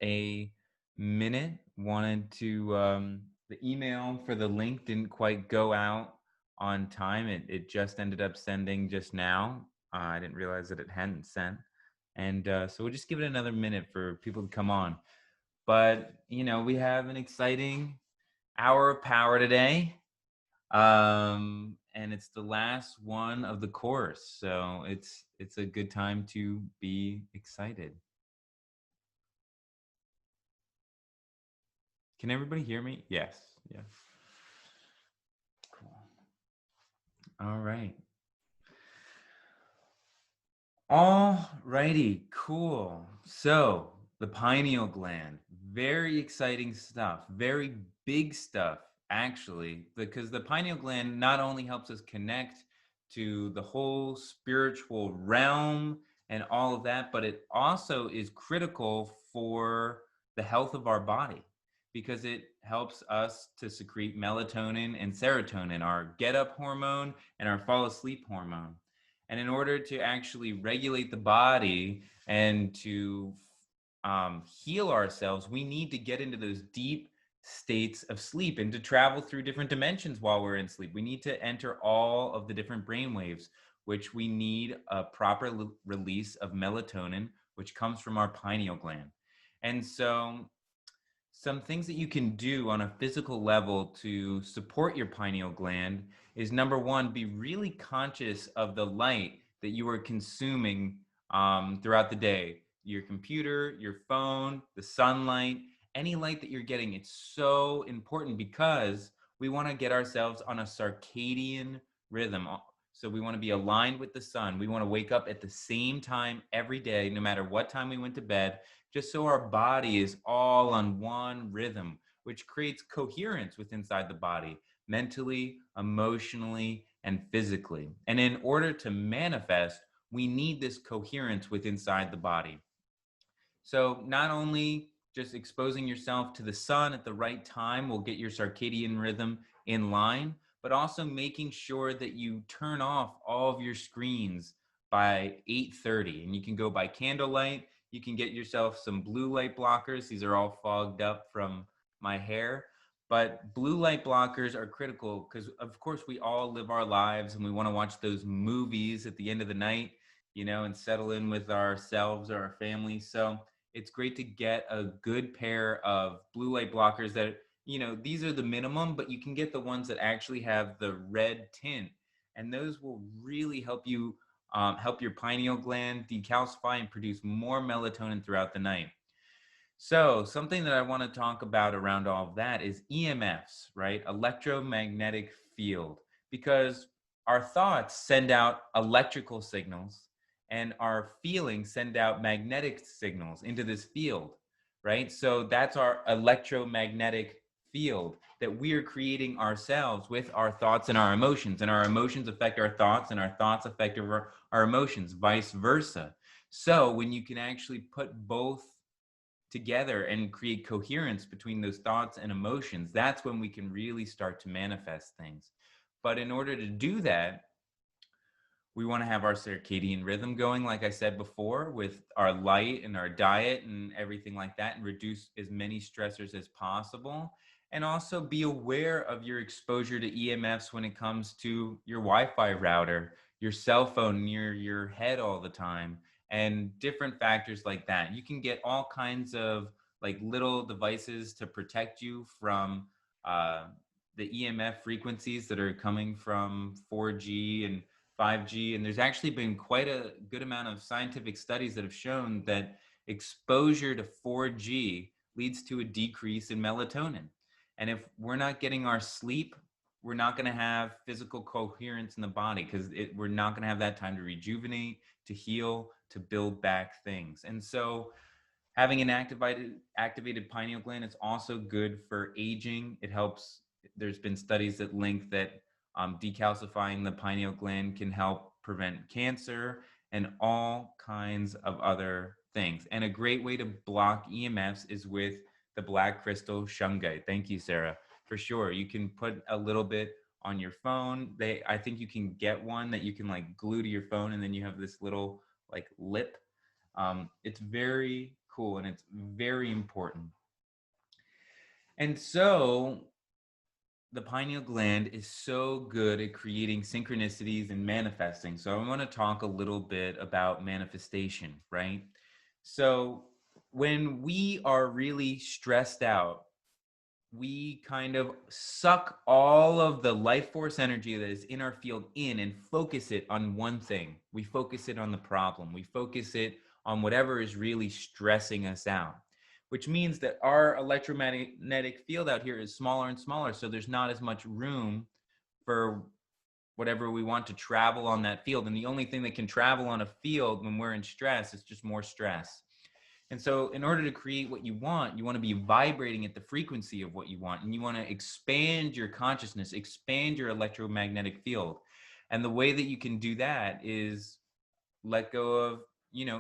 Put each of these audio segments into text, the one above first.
a minute. Wanted to, the email for the link didn't quite go out on time. It just ended up sending just now. I didn't realize that it hadn't sent. And so we'll just give it another minute for people to come on. But, we have an exciting hour of power today. And it's the last one of the course. So it's a good time to be excited. Can everybody hear me? Yes. Yes. Cool. All right. All righty. Cool. So the pineal gland, very exciting stuff, very big stuff, actually, because the pineal gland not only helps us connect to the whole spiritual realm and all of that, but it also is critical for the health of our body because it helps us to secrete melatonin and serotonin, our get up hormone and our fall asleep hormone. And in order to actually regulate the body and to heal ourselves, we need to get into those deep states of sleep and to travel through different dimensions while we're in sleep. We need to enter all of the different brain waves, which we need a proper release of melatonin, which comes from our pineal gland. And so some things that you can do on a physical level to support your pineal gland is number one, be really conscious of the light that you are consuming throughout the day. Your computer, your phone, the sunlight, any light that you're getting, it's so important because we want to get ourselves on a circadian rhythm. So we want to be aligned with the sun. We want to wake up at the same time every day, no matter what time we went to bed, just so our body is all on one rhythm, which creates coherence with inside the body, mentally, emotionally, and physically. And in order to manifest, we need this coherence with inside the body. So not only just exposing yourself to the sun at the right time will get your circadian rhythm in line, but also making sure that you turn off all of your screens by 8:30. And you can go by candlelight. You can get yourself some blue light blockers. These are all fogged up from my hair. But blue light blockers are critical because, of course, we all live our lives and we want to watch those movies at the end of the night, and settle in with ourselves or our families. So it's great to get a good pair of blue light blockers that, these are the minimum, but you can get the ones that actually have the red tint. And those will really help you help your pineal gland decalcify and produce more melatonin throughout the night. So something that I want to talk about around all of that is EMFs, right? Electromagnetic field, because our thoughts send out electrical signals and our feelings send out magnetic signals into this field, right? So that's our electromagnetic field that we are creating ourselves with our thoughts and our emotions, and our emotions affect our thoughts and our thoughts affect our emotions, vice versa. So when you can actually put both together and create coherence between those thoughts and emotions, that's when we can really start to manifest things. But in order to do that, we want to have our circadian rhythm going, like I said before, with our light and our diet and everything like that, and reduce as many stressors as possible. And also be aware of your exposure to EMFs when it comes to your Wi-Fi router, your cell phone near your head all the time, and different factors like that. You can get all kinds of like little devices to protect you from the EMF frequencies that are coming from 4G and 5G. And there's actually been quite a good amount of scientific studies that have shown that exposure to 4G leads to a decrease in melatonin. And if we're not getting our sleep, we're not going to have physical coherence in the body because we're not going to have that time to rejuvenate, to heal, to build back things. And so having an activated pineal gland is also good for aging. It helps. There's been studies that link that decalcifying the pineal gland can help prevent cancer and all kinds of other things. And a great way to block EMFs is with the black crystal shungite. Thank you, Sarah. For sure. You can put a little bit on your phone. I think you can get one that you can like glue to your phone, and then you have this little like lip. It's very cool and it's very important. And so the pineal gland is so good at creating synchronicities and manifesting. So I want to talk a little bit about manifestation, right? So when we are really stressed out, we kind of suck all of the life force energy that is in our field in and focus it on one thing. We focus it on the problem. We focus it on whatever is really stressing us out, which means that our electromagnetic field out here is smaller and smaller. So there's not as much room for whatever we want to travel on that field. And the only thing that can travel on a field when we're in stress is just more stress. And so in order to create what you want to be vibrating at the frequency of what you want. And you want to expand your consciousness, expand your electromagnetic field. And the way that you can do that is let go of,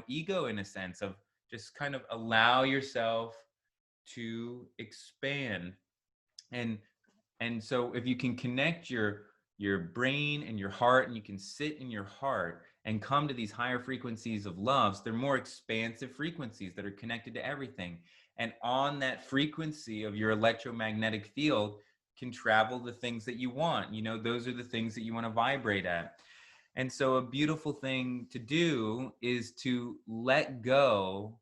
ego, in a sense of just kind of allow yourself to expand. And so if you can connect your brain and your heart, and you can sit in your heart and come to these higher frequencies of loves, they're more expansive frequencies that are connected to everything. And on that frequency of your electromagnetic field can travel the things that you want. Those are the things that you want to vibrate at. And so a beautiful thing to do is to let go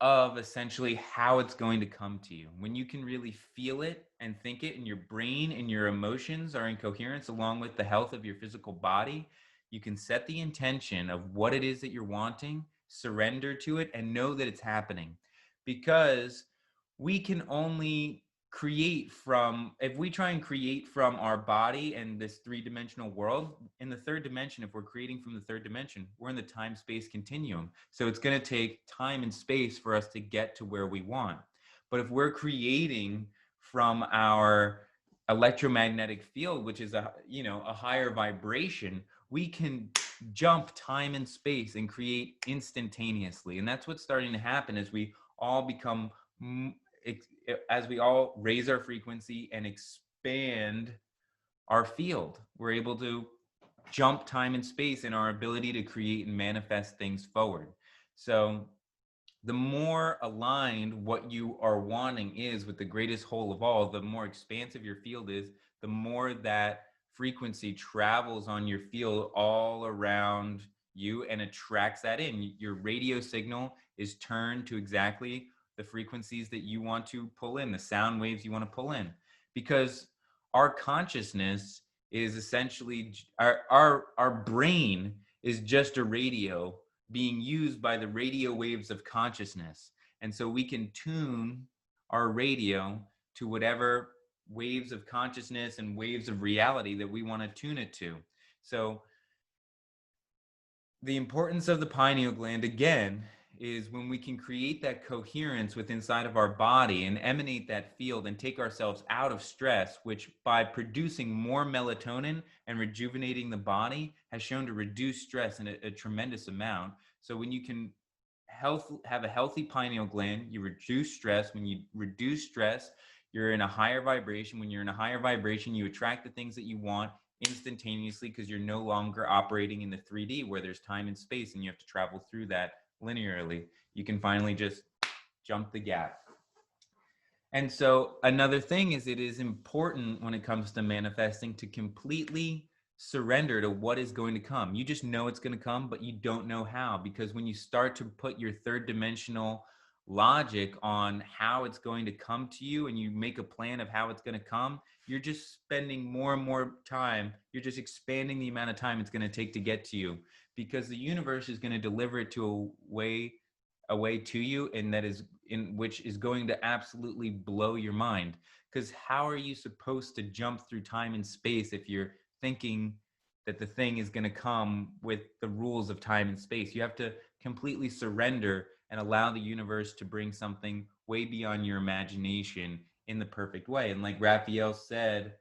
of essentially how it's going to come to you. When you can really feel it and think it, and your brain and your emotions are in coherence along with the health of your physical body, you can set the intention of what it is that you're wanting, surrender to it, and know that it's happening. Because we can only create from, if we try and create from our body and this three-dimensional world, in the third dimension, if we're creating from the third dimension, we're in the time-space continuum. So it's going to take time and space for us to get to where we want. But if we're creating from our electromagnetic field, which is a higher vibration, we can jump time and space and create instantaneously. And that's what's starting to happen as we all become, as we all raise our frequency and expand our field. We're able to jump time and space in our ability to create and manifest things forward. So the more aligned what you are wanting is with the greatest whole of all, the more expansive your field is, the more that frequency travels on your field all around you and attracts that in. Your radio signal is turned to exactly the frequencies that you want to pull in, the sound waves you want to pull in. Because our consciousness is essentially, our brain is just a radio being used by the radio waves of consciousness. And so we can tune our radio to whatever waves of consciousness and waves of reality that we want to tune it to. So the importance of the pineal gland, again, is when we can create that coherence within inside of our body and emanate that field and take ourselves out of stress, which by producing more melatonin and rejuvenating the body has shown to reduce stress in a tremendous amount. So when you can have a healthy pineal gland, you reduce stress. When you reduce stress, you're in a higher vibration. When you're in a higher vibration, you attract the things that you want instantaneously, because you're no longer operating in the 3D where there's time and space and you have to travel through that linearly. You can finally just jump the gap. And so another thing is, it is important when it comes to manifesting to completely surrender to what is going to come. You just know it's going to come, but you don't know how, because when you start to put your third dimensional logic on how it's going to come to you and you make a plan of how it's going to come, you're just spending more and more time. You're just expanding the amount of time it's going to take to get to you, because the universe is going to deliver it to a way to you, and that is in which is going to absolutely blow your mind. Because how are you supposed to jump through time and space if you're thinking that the thing is going to come with the rules of time and space? You have to completely surrender and allow the universe to bring something way beyond your imagination in the perfect way. And like Raphael said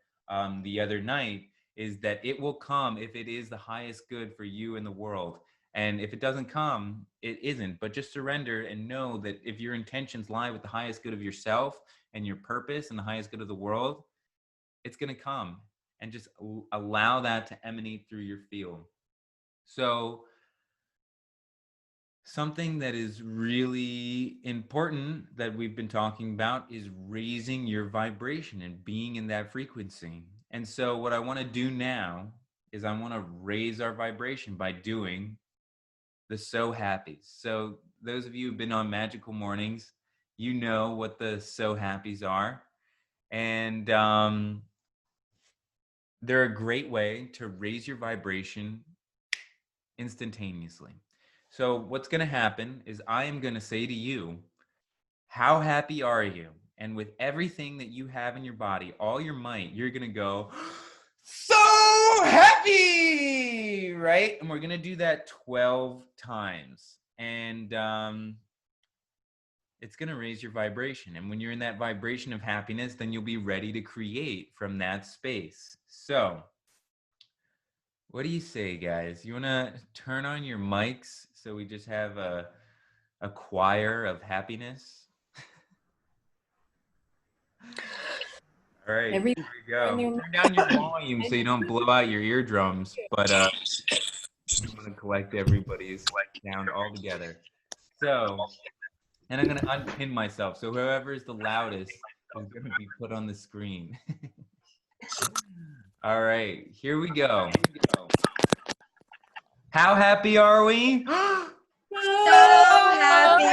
the other night, is that it will come if it is the highest good for you in the world. And if it doesn't come, it isn't. But just surrender and know that if your intentions lie with the highest good of yourself and your purpose and the highest good of the world, it's going to come. And just allow that to emanate through your field. So something that is really important that we've been talking about is raising your vibration and being in that frequency. And so, what I want to do now is I want to raise our vibration by doing the So Happies. So, those of you who've been on Magical Mornings, you know what the So Happies are. And they're a great way to raise your vibration instantaneously. So, what's going to happen is I am going to say to you, how happy are you? And with everything that you have in your body, all your might, you're going to go, so happy, right? And we're going to do that 12 times. And it's going to raise your vibration. And when you're in that vibration of happiness, then you'll be ready to create from that space. So, what do you say, guys? You want to turn on your mics so we just have a choir of happiness? All right, here we go. Turn down your volume so you don't blow out your eardrums, but I'm going to collect everybody's sound all together. So, and I'm going to unpin myself. So whoever is the loudest is going to be put on the screen. All right, here we go. How happy are we? So happy.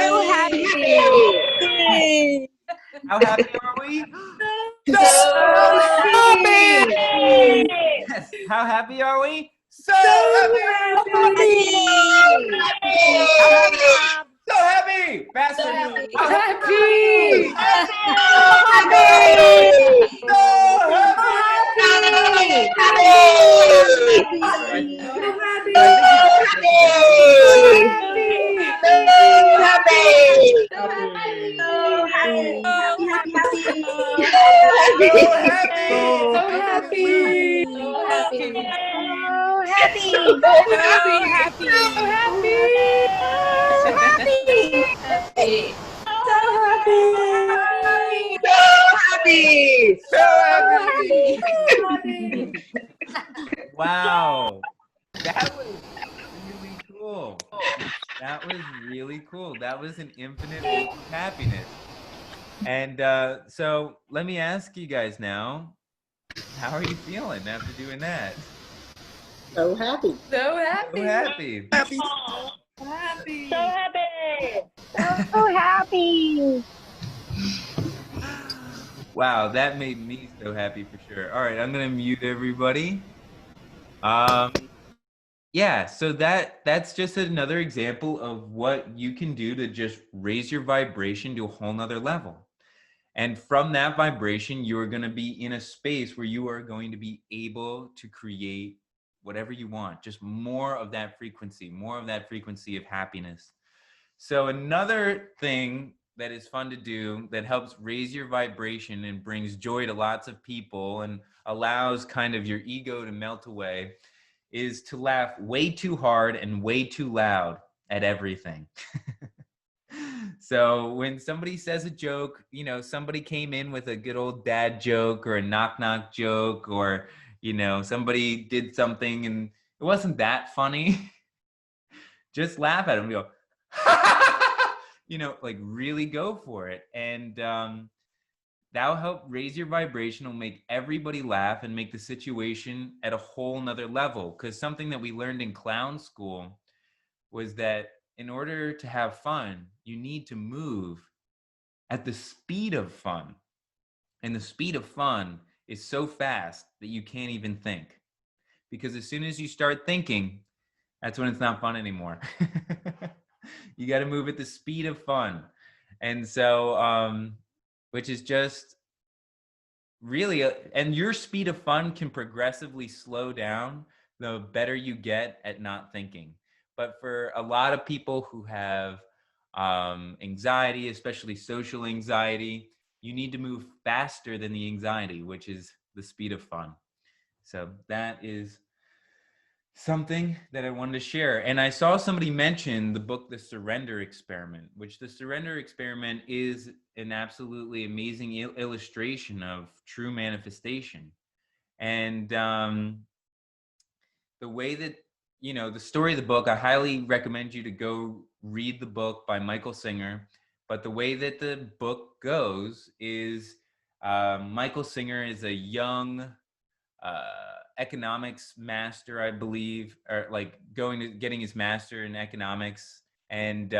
How happy are we? So happy. Yes. How happy are we? So happy. So happy! Faster! So happy. How Happy. Wow, that was really cool. That was really cool. That was an infinite loop of happiness. And so let me ask you guys now, how are you feeling after doing that? So happy. So happy. So happy. So happy. So happy. Wow, that made me so happy for sure. All right, I'm gonna mute everybody. Yeah, so that's just another example of what you can do to just raise your vibration to a whole nother level. And from that vibration, you're gonna be in a space where you are going to be able to create whatever you want, just more of that frequency of happiness. So another thing that is fun to do that helps raise your vibration and brings joy to lots of people and allows kind of your ego to melt away is to laugh way too hard and way too loud at everything. So when somebody says a joke, you know, somebody came in with a good old dad joke or a knock knock joke, or, you know, somebody did something and it wasn't that funny. Just laugh at them and go, you know, like really go for it. And that'll help raise your vibration, will make everybody laugh and make the situation at a whole nother level. Because something that we learned in clown school was that in order to have fun, you need to move at the speed of fun. And the speed of fun is so fast that you can't even think. Because as soon as you start thinking, that's when it's not fun anymore. You got to move at the speed of fun. And so, which is just really, and your speed of fun can progressively slow down the better you get at not thinking. But for a lot of people who have anxiety, especially social anxiety, you need to move faster than the anxiety, which is the speed of fun. So that is something that I wanted to share. And I saw somebody mention the book, The Surrender Experiment, which the Surrender Experiment is an absolutely amazing illustration of true manifestation. And the way that the story of the book, I highly recommend you to go read the book by Michael Singer. But the way that the book goes is Michael Singer is a young economics master, I believe, or like getting his master in economics. And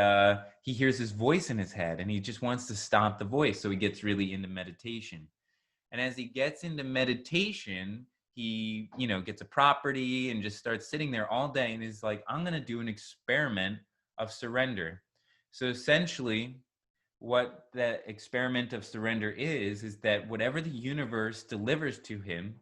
he hears his voice in his head and he just wants to stop the voice. So he gets really into meditation. And as he gets into meditation, he, gets a property and just starts sitting there all day and is like, I'm going to do an experiment of surrender. So essentially, what that experiment of surrender is that whatever the universe delivers to him,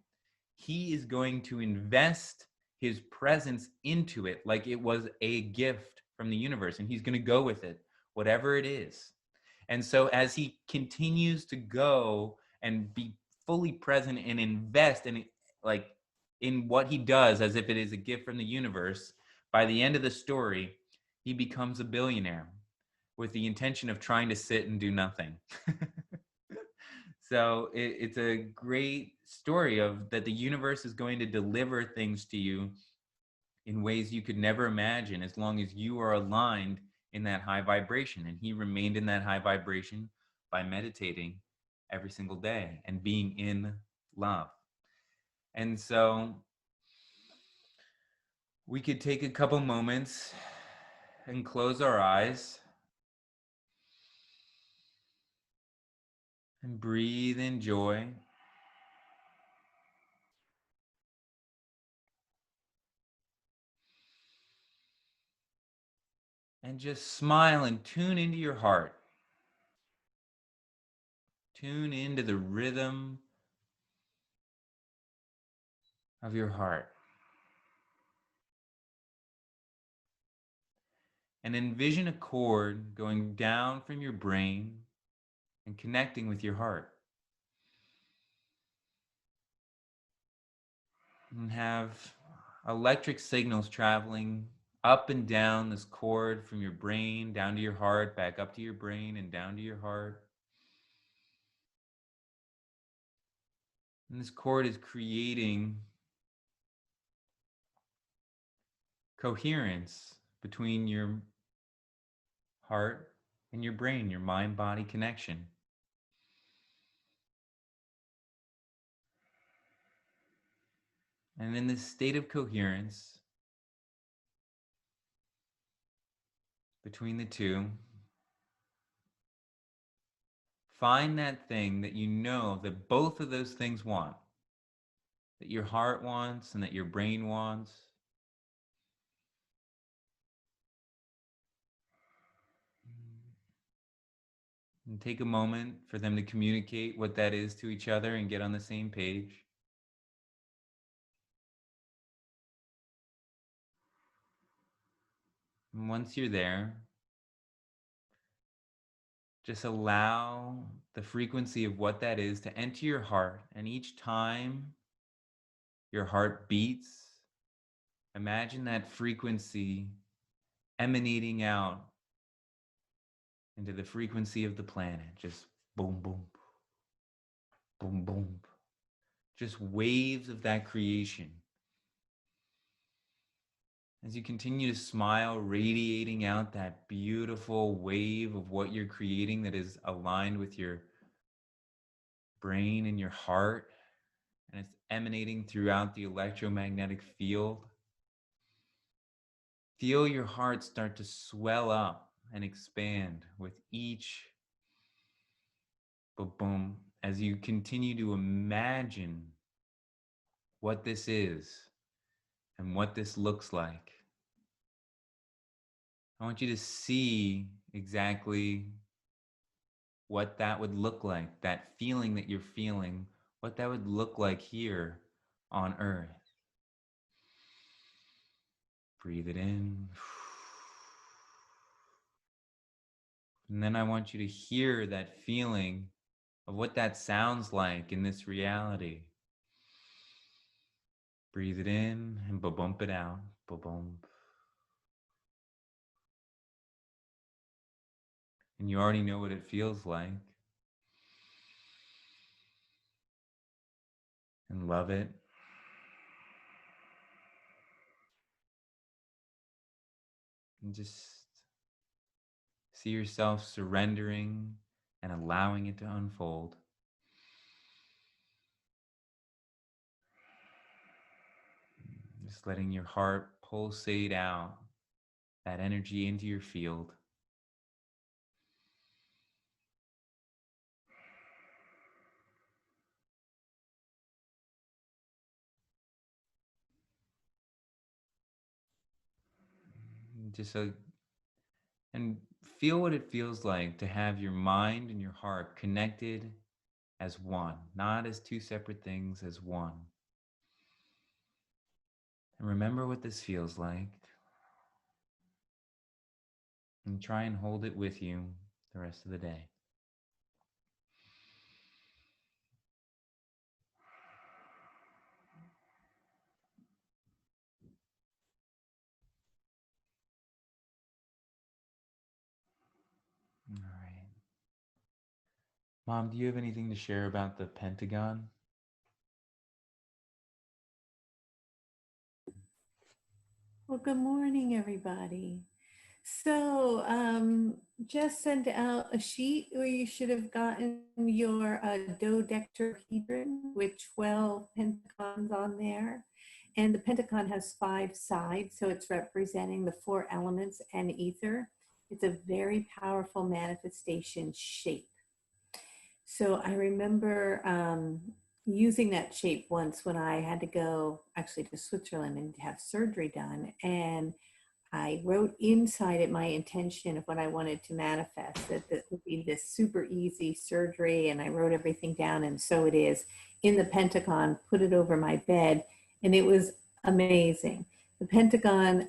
he is going to invest his presence into it like it was a gift from the universe, and he's going to go with it, whatever it is. And so as he continues to go and be fully present and invest in like in what he does as if it is a gift from the universe, by the end of the story, he becomes a billionaire with the intention of trying to sit and do nothing. So it's a great story of that the universe is going to deliver things to you in ways you could never imagine as long as you are aligned in that high vibration. And he remained in that high vibration by meditating every single day and being in love. And so we could take a couple moments and close our eyes and breathe in joy. And just smile and tune into your heart. Tune into the rhythm of your heart. And envision a cord going down from your brain and connecting with your heart. And have electric signals traveling up and down this cord from your brain down to your heart, back up to your brain and down to your heart. And this cord is creating coherence between your heart and your brain, your mind-body connection. And in this state of coherence between the two, find that thing that you know that both of those things want, that your heart wants and that your brain wants. And take a moment for them to communicate what that is to each other and get on the same page. And once you're there, just allow the frequency of what that is to enter your heart. And each time your heart beats, imagine that frequency emanating out into the frequency of the planet. Just boom, boom, boom, boom. Just waves of that creation. As you continue to smile, radiating out that beautiful wave of what you're creating that is aligned with your brain and your heart, and it's emanating throughout the electromagnetic field. Feel your heart start to swell up and expand with each boom as you continue to imagine what this is and what this looks like. I want you to see exactly what that would look like, that feeling that you're feeling, what that would look like here on Earth. Breathe it in. And then I want you to hear that feeling of what that sounds like in this reality. Breathe it in and bump it out. Ba-bump. And you already know what it feels like. And love it. And just see yourself surrendering and allowing it to unfold. Just letting your heart pulsate out that energy into your field. Just so, and feel what it feels like to have your mind and your heart connected as one, not as two separate things, as one. And remember what this feels like. And try and hold it with you the rest of the day. All right. Mom, do you have anything to share about the Pentagon? Well, good morning, everybody. So, just sent out a sheet where you should have gotten your dodecahedron with 12 pentagons on there. And the pentagon has 5 sides, so it's representing the 4 elements and ether. It's a very powerful manifestation shape. So I remember using that shape once when I had to go actually to Switzerland and have surgery done. And I wrote inside it my intention of what I wanted to manifest, that this would be this super easy surgery. And I wrote everything down. And so it is in the Pentagon, put it over my bed. And it was amazing. The Pentagon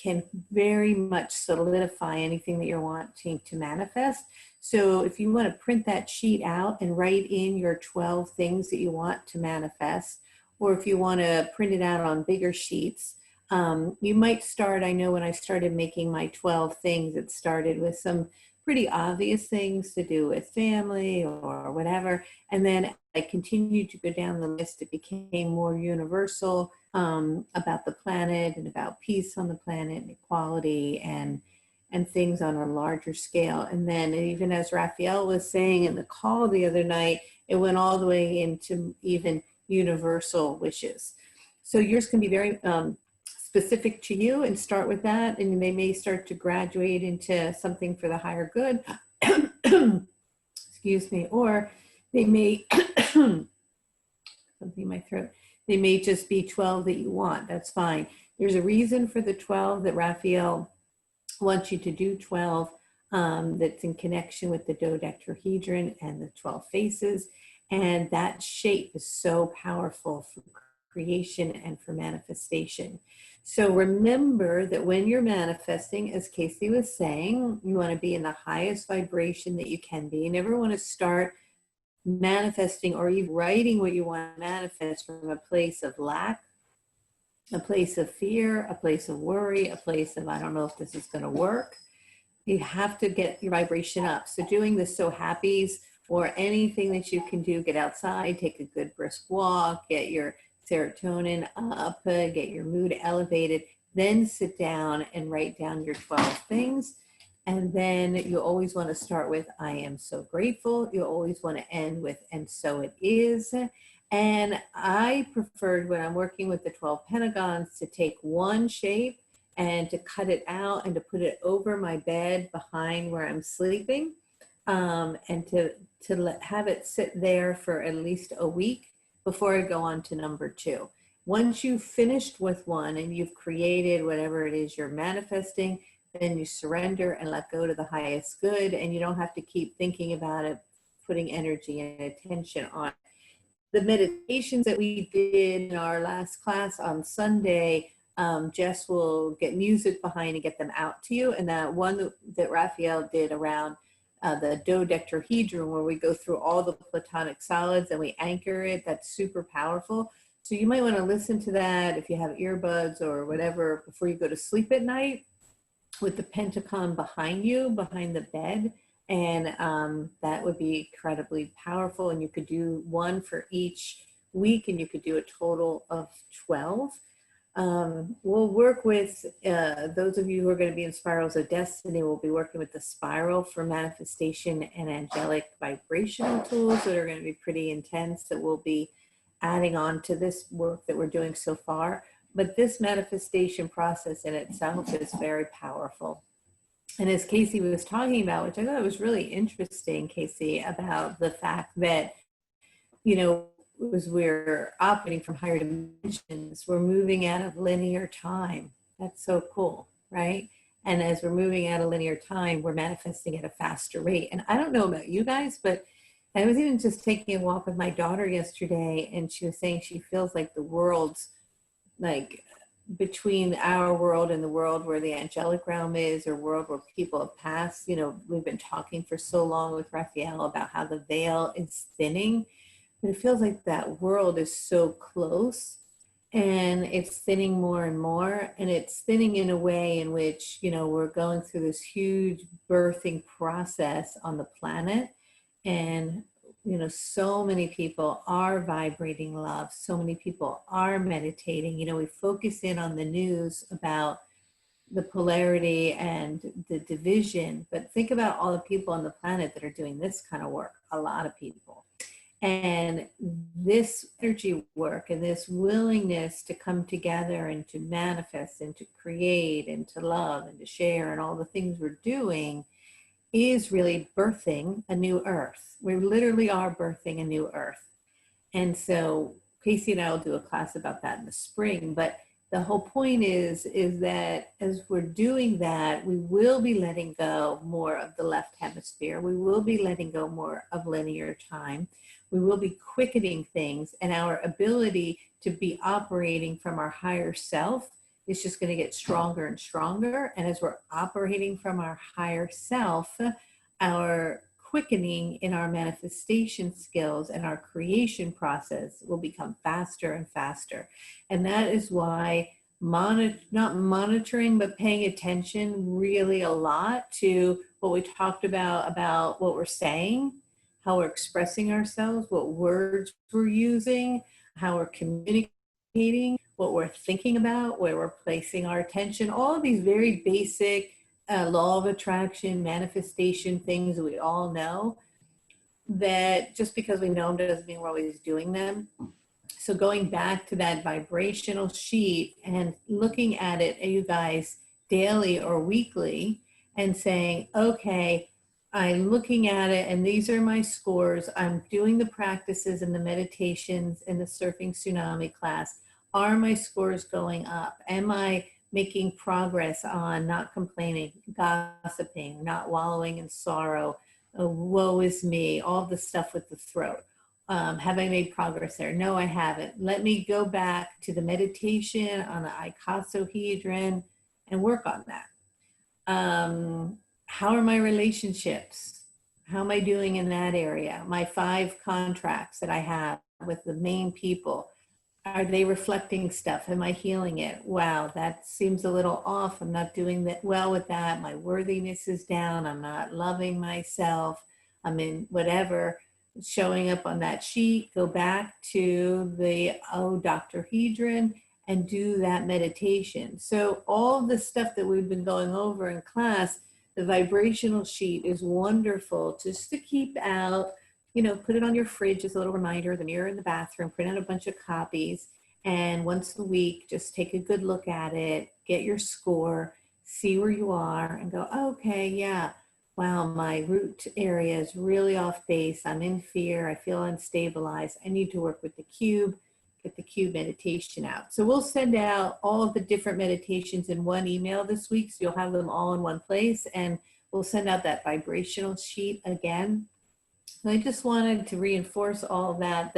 can very much solidify anything that you're wanting to manifest. So if you want to print that sheet out and write in your 12 things that you want to manifest, or if you want to print it out on bigger sheets, you might start, I know when I started making my 12 things, it started with some pretty obvious things to do with family or whatever. And then I continued to go down the list. It became more universal, about the planet and about peace on the planet and equality and things on a larger scale. And then even as Raphael was saying in the call the other night, it went all the way into even universal wishes. So yours can be very specific to you and start with that, and they may start to graduate into something for the higher good. Excuse me. Or they may, something in my throat, they may just be 12 that you want. That's fine. There's a reason for the 12 that Raphael wants you to do 12, that's in connection with the dodecahedron and the 12 faces. And that shape is so powerful for creation and for manifestation. So remember that when you're manifesting, as Casey was saying, you want to be in the highest vibration that you can be. You never want to start manifesting or even writing what you want to manifest from a place of lack, a place of fear, a place of worry, a place of, I don't know if this is going to work. You have to get your vibration up. So doing the So Happies or anything that you can do, get outside, take a good brisk walk, get your serotonin up, get your mood elevated, then sit down and write down your 12 things. And then you always want to start with, I am so grateful. You always want to end with, and so it is. And I preferred when I'm working with the 12 pentagons to take one shape and to cut it out and to put it over my bed behind where I'm sleeping, and to have it sit there for at least a week before I go on to number 2. Once you've finished with one and you've created whatever it is you're manifesting, then you surrender and let go to the highest good, and you don't have to keep thinking about it, putting energy and attention on it. The meditations that we did in our last class on Sunday, Jess will get music behind and get them out to you. And that one that Raphael did around the dodecahedron, where we go through all the platonic solids and we anchor it, that's super powerful. So you might want to listen to that if you have earbuds or whatever before you go to sleep at night, with the pentagon behind you, behind the bed. And that would be incredibly powerful. And you could do one for each week, and you could do a total of 12. We'll work with those of you who are going to be in Spirals of Destiny. We'll be working with the spiral for manifestation and angelic vibrational tools that are going to be pretty intense, that we'll be adding on to this work that we're doing so far. But this manifestation process in itself is very powerful. And as Casey was talking about, which I thought was really interesting, Casey, about the fact that, you know, as we're operating from higher dimensions, we're moving out of linear time. That's so cool, right? And as we're moving out of linear time, we're manifesting at a faster rate. And I don't know about you guys, but I was even just taking a walk with my daughter yesterday, and she was saying she feels like the world's like between our world and the world where the angelic realm is, or world where people have passed. You know, we've been talking for so long with Raphael about how the veil is thinning, but it feels like that world is so close, and it's thinning more and more, and it's thinning in a way in which, you know, we're going through this huge birthing process on the planet. And you know, so many people are vibrating love. So many people are meditating. You know, we focus in on the news about the polarity and the division, but think about all the people on the planet that are doing this kind of work. A lot of people. And this energy work and this willingness to come together and to manifest and to create and to love and to share and all the things we're doing is really birthing a new earth. We literally are birthing a new earth. And so Casey and I will do a class about that in the spring, but the whole point is that as we're doing that, we will be letting go more of the left hemisphere. We will be letting go more of linear time. We will be quickening things, and our ability to be operating from our higher self is just going to get stronger and stronger. And as we're operating from our higher self, our quickening in our manifestation skills and our creation process will become faster and faster. And that is why not monitoring, but paying attention really a lot to what we talked about what we're saying, how we're expressing ourselves, what words we're using, how we're communicating, what we're thinking about, where we're placing our attention, all of these very basic law of attraction, manifestation things that we all know, that just because we know them doesn't mean we're always doing them. So going back to that vibrational sheet and looking at it, you guys, daily or weekly, and saying, okay, I'm looking at it and these are my scores. I'm doing the practices and the meditations in the Surfing Tsunami class. Are my scores going up? Am I making progress on not complaining, gossiping, not wallowing in sorrow, woe is me, all the stuff with the throat? Have I made progress there? No, I haven't. Let me go back to the meditation on the icosahedron and work on that. How are my relationships? How am I doing in that area? My 5 contracts that I have with the main people, are they reflecting stuff? Am I healing it? Wow, that seems a little off. I'm not doing that well with that. My worthiness is down. I'm not loving myself. I'm in whatever, showing up on that sheet. Go back to the doctahedron and do that meditation. So all the stuff that we've been going over in class, the vibrational sheet is wonderful just to keep out. You know, put it on your fridge as a little reminder, the mirror in the bathroom, print out a bunch of copies, and once a week, just take a good look at it, get your score, see where you are, and go, okay, yeah, wow, my root area is really off base. I'm in fear. I feel unstabilized. I need to work with the cube, get the cube meditation out. So we'll send out all of the different meditations in one email this week, so you'll have them all in one place, and we'll send out that vibrational sheet again. I just wanted to reinforce all that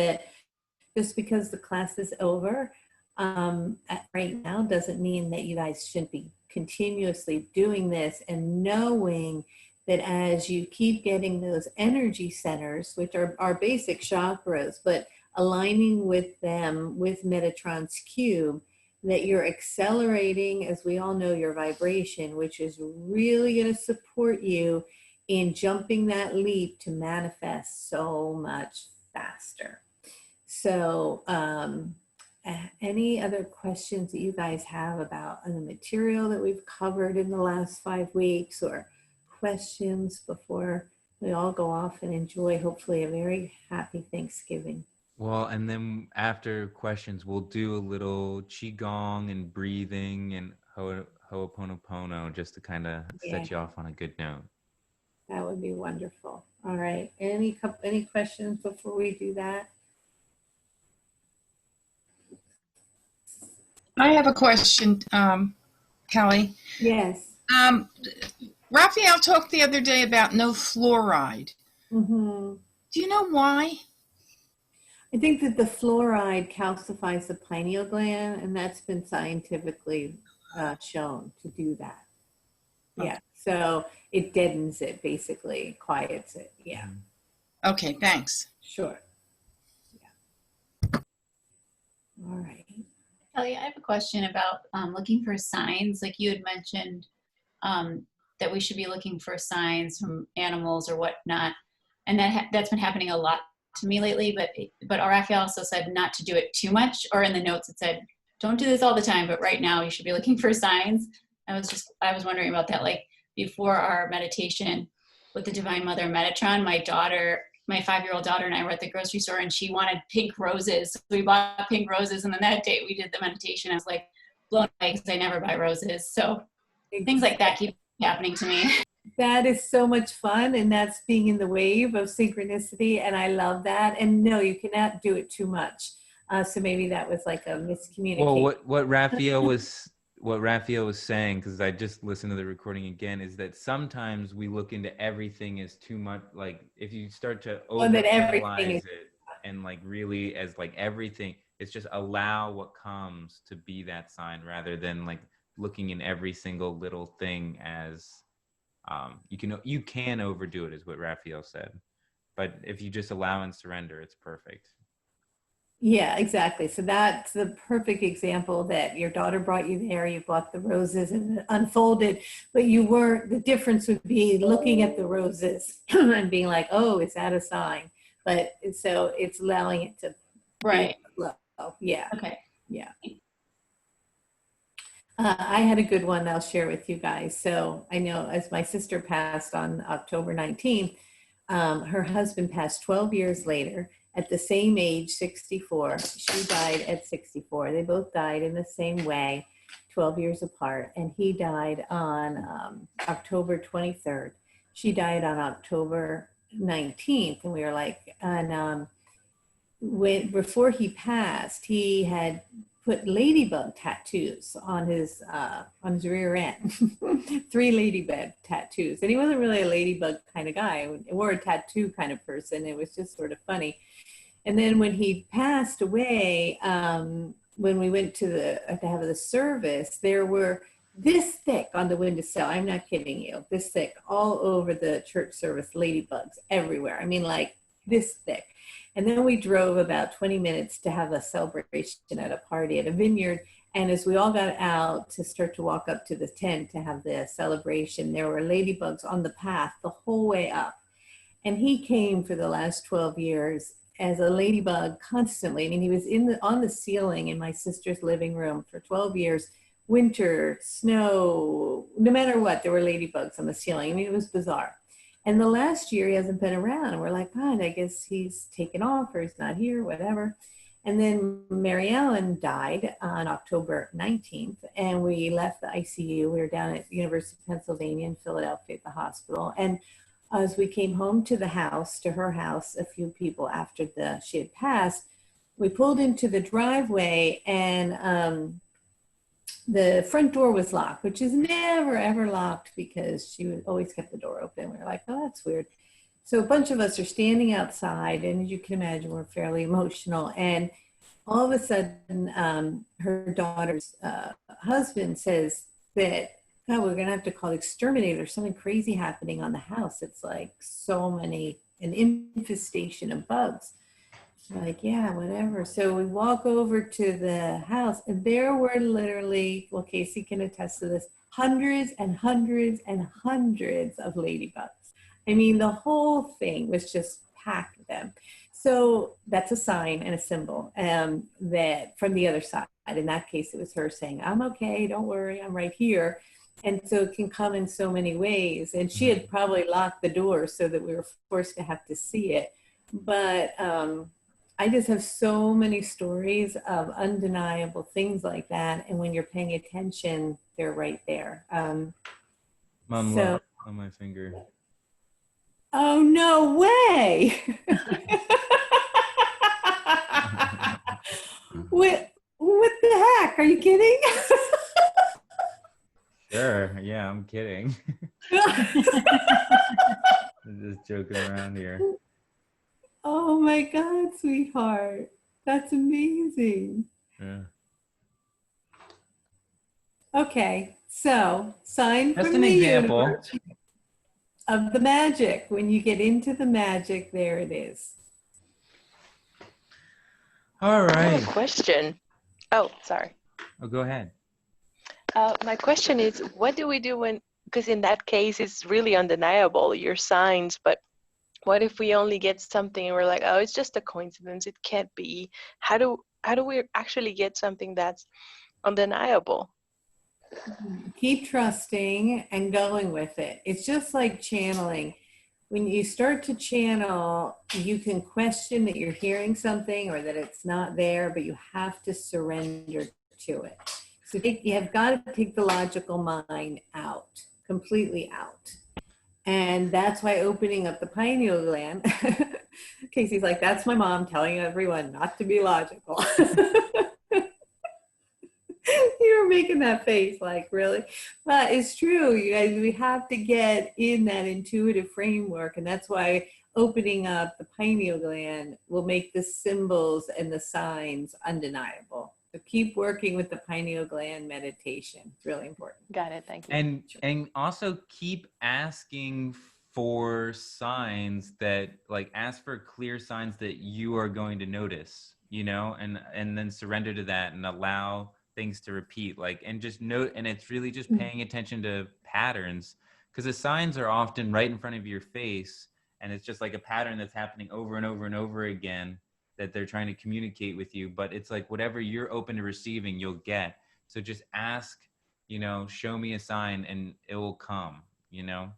just because the class is over right now doesn't mean that you guys shouldn't be continuously doing this, and knowing that as you keep getting those energy centers, which are our basic chakras, but aligning with them with Metatron's cube, that you're accelerating, as we all know, your vibration, which is really going to support you in jumping that leap to manifest so much faster. So any other questions that you guys have about the material that we've covered in the last 5 weeks, or questions before we all go off and enjoy, hopefully, a very happy Thanksgiving? Well, and then after questions, we'll do a little qigong and breathing and ho'oponopono just to kind of Yeah. set you off on a good note. That would be wonderful. All right. Any questions before we do that? I have a question, Kelly. Yes. Raphael talked the other day about no fluoride. Mm-hmm. Do you know why? I think that the fluoride calcifies the pineal gland, and that's been scientifically shown to do that. Yeah. So it deadens it, basically, quiets it. Yeah. Okay, thanks. Sure. Yeah. All right. Kelly, I have a question about looking for signs. Like you had mentioned that we should be looking for signs from animals or whatnot, and that's been happening a lot to me lately. But Raphael also said not to do it too much, or in the notes it said don't do this all the time, but right now you should be looking for signs. I was wondering about that. Like before our meditation with the Divine Mother Metatron, my 5-year-old daughter and I were at the grocery store and she wanted pink roses. So we bought pink roses, and then that day we did the meditation. I was like blown away because I never buy roses. So things like that keep happening to me. That is so much fun, and that's being in the wave of synchronicity, and I love that. And no, you cannot do it too much. So maybe that was like a miscommunication. Well, what Raphael was saying, because I just listened to the recording again, is that sometimes we look into everything as too much. Like if you start to overanalyze it and like really as like everything, it's just allow what comes to be that sign rather than like looking in every single little thing as you can overdo it, is what Raphael said. But if you just allow and surrender, it's perfect. Yeah, exactly. So that's the perfect example that your daughter brought you there. You bought the roses and it unfolded, but you weren't. The difference would be looking at the roses and being like, "Oh, is that a sign?" But so it's allowing it to Right. flow. Yeah. Okay. Yeah. I had a good one I'll share with you guys. So I know as my sister passed on October 19th, her husband passed 12 years later at the same age, 64. She died at 64. They both died in the same way, 12 years apart. And he died on October 23rd. She died on October 19th. And we were like, and before he passed, he had put ladybug tattoos on his rear end, 3 ladybug tattoos. And he wasn't really a ladybug kind of guy or a tattoo kind of person. It was just sort of funny. And then when he passed away, when we went to have the service, there were this thick on the windowsill. I'm not kidding you. This thick all over the church service, ladybugs everywhere. I mean, like this thick. And then we drove about 20 minutes to have a celebration at a party at a vineyard. And as we all got out to start to walk up to the tent to have the celebration, there were ladybugs on the path the whole way up. And he came for the last 12 years as a ladybug constantly. I mean, he was on the ceiling in my sister's living room for 12 years, winter, snow, no matter what, there were ladybugs on the ceiling. I mean, it was bizarre. And the last year he hasn't been around, and we're like, God, I guess he's taken off or he's not here, whatever. And then Mary Ellen died on October 19th, and we left the ICU. We were down at the University of Pennsylvania in Philadelphia at the hospital. And as we came home to the house, to her house, a few people after she had passed, we pulled into the driveway, and the front door was locked, which is never, ever locked because she always kept the door open. We were like, oh, that's weird. So a bunch of us are standing outside, and as you can imagine, we're fairly emotional. And all of a sudden, her daughter's husband says that, God, we're going to have to call the exterminator. There's something crazy happening on the house. It's like an infestation of bugs. Like, yeah, whatever. So we walk over to the house, and there were literally, well, Casey can attest to this, hundreds and hundreds and hundreds of ladybugs. I mean, the whole thing was just pack them. So that's a sign and a symbol that from the other side. In that case, it was her saying, I'm okay, don't worry, I'm right here. And so it can come in so many ways. And she had probably locked the door so that we were forced to have to see it. But I just have so many stories of undeniable things like that. And when you're paying attention, they're right there. Mom, So- look on my finger. Oh, no way. What the heck? Are you kidding? Sure. Yeah, I'm kidding. I'm just joking around here. Oh my God, sweetheart. That's amazing. Yeah. Okay, so sign Just from an the example. universe of the magic. When you get into the magic, there it is. All I have right. a question. Oh, sorry. Oh, go ahead. My question is, what do we do when, because in that case, it's really undeniable, your signs, but what if we only get something and we're like, oh, it's just a coincidence, it can't be. How do we actually get something that's undeniable? Keep trusting and going with it. It's just like channeling. When you start to channel, you can question that you're hearing something or that it's not there, but you have to surrender to it. So you have got to take the logical mind out, completely out. And that's why opening up the pineal gland, Casey's like, that's my mom telling everyone not to be logical. You were making that face like, really? But it's true, you guys, we have to get in that intuitive framework. And that's why opening up the pineal gland will make the symbols and the signs undeniable. So keep working with the pineal gland meditation. It's really important. Got it, thank you. And also keep asking for signs that, like, ask for clear signs that you are going to notice, you know, and then surrender to that and allow things to repeat, like, and just note. And it's really just paying attention to patterns, because the signs are often right in front of your face, and it's just like a pattern that's happening over and over and over again that they're trying to communicate with you. But it's like whatever you're open to receiving, you'll get. So just ask, you know, show me a sign and it will come, you know.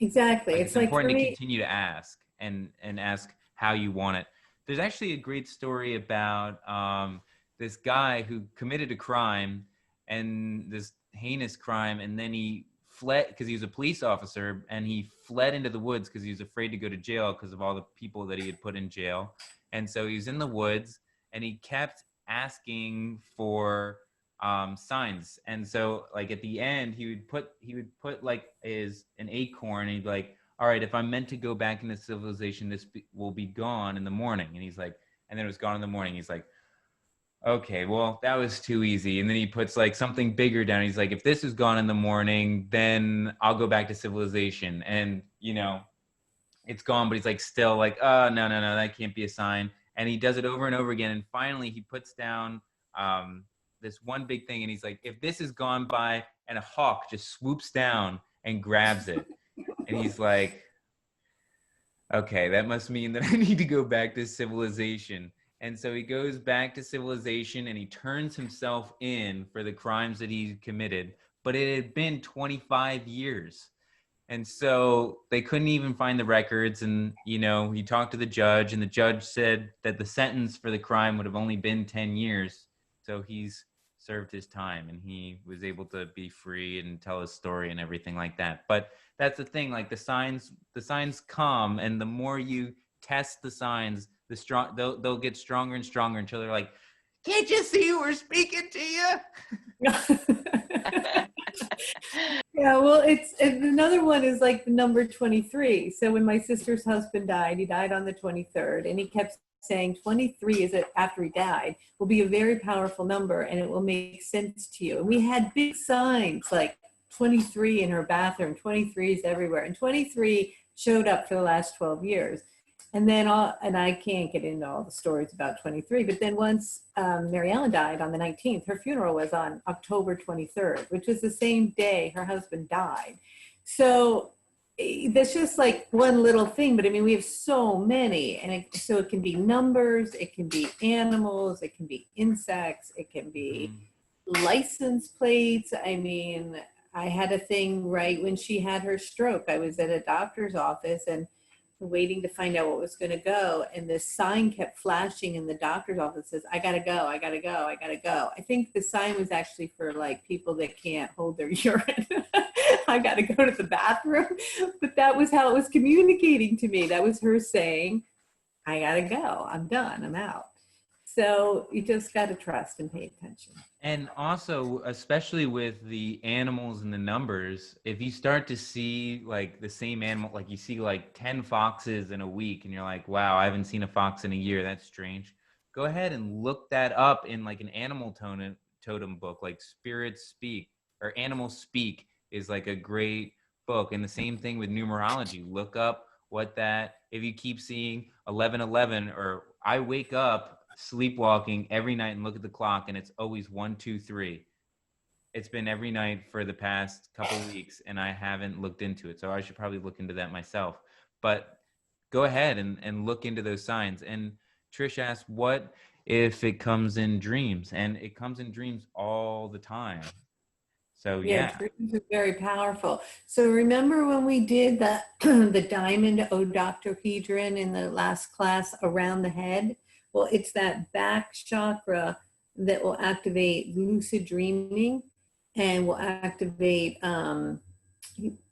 Exactly. It's It's like for important to me, continue to ask and ask how you want it. There's actually a great story about this guy who committed a crime, and this heinous crime, and then he fled because he was a police officer, and he fled into the woods because he was afraid to go to jail because of all the people that he had put in jail. And so he was in the woods, and he kept asking for signs. And so, like, at the end, he would put like an acorn, and he'd like, all right, if I'm meant to go back into civilization, this will be gone in the morning. And he's like, and then it was gone in the morning. He's like, okay, well, that was too easy. And then he puts like something bigger down. He's like, if this is gone in the morning, then I'll go back to civilization. And, you know, it's gone, but he's like, still like, oh, no, that can't be a sign. And he does it over and over again. And finally he puts down this one big thing. And he's like, if this is gone by, and a hawk just swoops down and grabs it. And he's like, okay, that must mean that I need to go back to civilization. And so he goes back to civilization, and he turns himself in for the crimes that he committed. But it had been 25 years. And so they couldn't even find the records. And, you know, he talked to the judge, and the judge said that the sentence for the crime would have only been 10 years. So he's served his time, and he was able to be free and tell his story and everything like that. But that's the thing, like the signs come, and the more you test the signs, they'll get stronger and stronger until they're like, can't you see we're speaking to you? Yeah, well, it's another one is like the number 23. So when my sister's husband died, he died on the 23rd, and he kept saying 23 is it after he died will be a very powerful number, and it will make sense to you. And we had big signs like 23 in her bathroom, 23 is everywhere, and 23 showed up for the last 12 years. And then and I can't get into all the stories about 23, but then once Mary Ellen died on the 19th, her funeral was on October 23rd, which was the same day her husband died. So that's just like one little thing, but I mean, we have so many, and so it can be numbers, it can be animals, it can be insects, it can be license plates. I mean, I had a thing right when she had her stroke. I was at a doctor's office and waiting to find out what was going to go, and this sign kept flashing in the doctor's office, says, I gotta go, I gotta go, I gotta go. I think the sign was actually for like people that can't hold their urine. I gotta go to the bathroom, but that was how it was communicating to me. That was her saying, I gotta go, I'm done, I'm out. So you just gotta trust and pay attention. And also, especially with the animals and the numbers, if you start to see like the same animal, like you see like 10 foxes in a week and you're like, wow, I haven't seen a fox in a year, that's strange. Go ahead and look that up in like an animal totem book, like Spirits Speak or Animals Speak is like a great book. And the same thing with numerology. Look up what that, if you keep seeing 1111, or I wake up sleepwalking every night and look at the clock and it's always 1 2 3. It's been every night for the past couple weeks and I haven't looked into it, so I should probably look into that myself. But go ahead and look into those signs. And Trish asked, what if it comes in dreams? And it comes in dreams all the time. So yeah. Dreams are very powerful. So remember when we did the the diamond odoctahedron in the last class around the head? Well, it's that back chakra that will activate lucid dreaming and will activate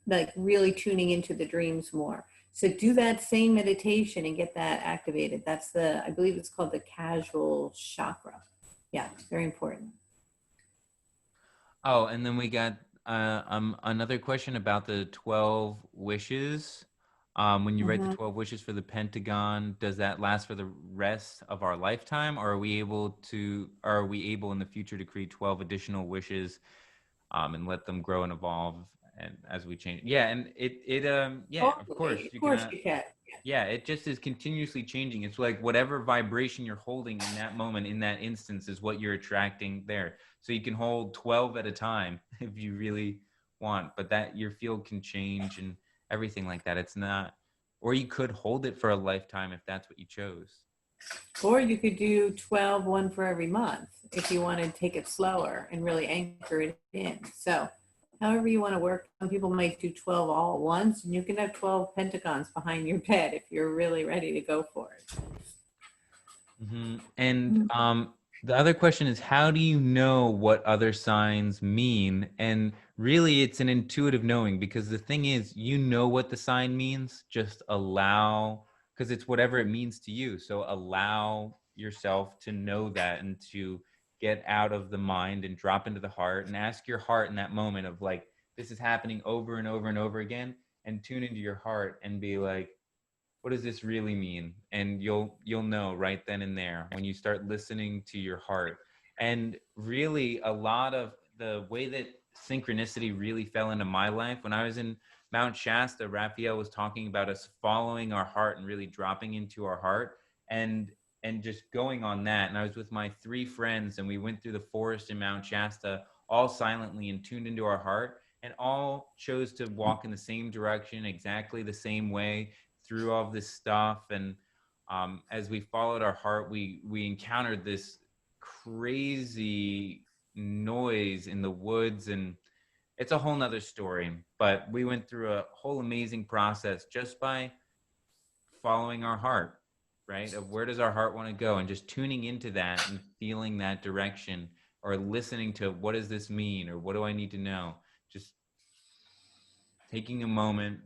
like really tuning into the dreams more. So do that same meditation and get that activated. That's the, I believe it's called the casual chakra. Yeah, very important. Oh, and then we got another question about the 12 wishes. When you write the 12 wishes for the Pentagon, does that last for the rest of our lifetime, or are we able in the future to create 12 additional wishes and let them grow and evolve and as we change? Yeah, and of course you can. Yeah, it just is continuously changing. It's like whatever vibration you're holding in that moment, in that instance, is what you're attracting there. So you can hold 12 at a time if you really want, but that your field can change and everything like that. It's not, or you could hold it for a lifetime if that's what you chose. Or you could do 12, one for every month, if you want to take it slower and really anchor it in. So however you want to work, some people might do 12 all at once, and you can have 12 pentagons behind your bed if you're really ready to go for it. Mm-hmm. And the other question is, how do you know what other signs mean? And really, it's an intuitive knowing, because the thing is, you know what the sign means, just allow, because it's whatever it means to you. So allow yourself to know that and to get out of the mind and drop into the heart and ask your heart in that moment of like, this is happening over and over and over again, and tune into your heart and be like, what does this really mean? And you'll know right then and there when you start listening to your heart. And really, a lot of the way that synchronicity really fell into my life, when I was in Mount Shasta, Raphael was talking about us following our heart and really dropping into our heart and just going on that. And I was with my 3 friends and we went through the forest in Mount Shasta, all silently and tuned into our heart, and all chose to walk in the same direction, exactly the same way, through all this stuff. And as we followed our heart, we encountered this crazy noise in the woods, and it's a whole nother story, but we went through a whole amazing process just by following our heart, right? Of where does our heart want to go, and just tuning into that and feeling that direction, or listening to what does this mean, or what do I need to know? Just taking a moment,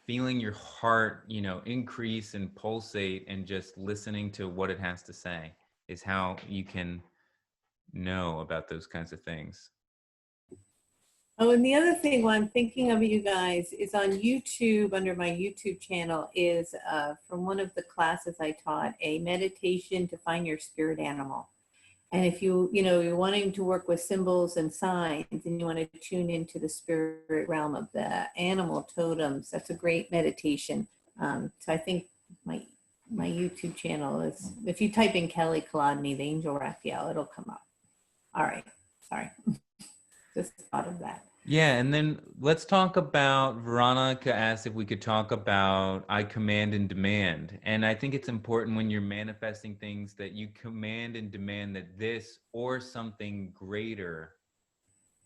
feeling your heart, increase and pulsate, and just listening to what it has to say is how you can know about those kinds of things. Oh, and the other thing while I'm thinking of you guys is on YouTube, under my YouTube channel, is from one of the classes I taught, a meditation to find your spirit animal. And if you're wanting to work with symbols and signs and you want to tune into the spirit realm of the animal totems, that's a great meditation. So I think my YouTube channel is, if you type in Kelly Kolodny, the Angel Raphael, it'll come up. All right. Sorry. Just thought of that. Yeah, and then let's talk about, Veronica asked if we could talk about I command and demand. And I think it's important when you're manifesting things that you command and demand that this or something greater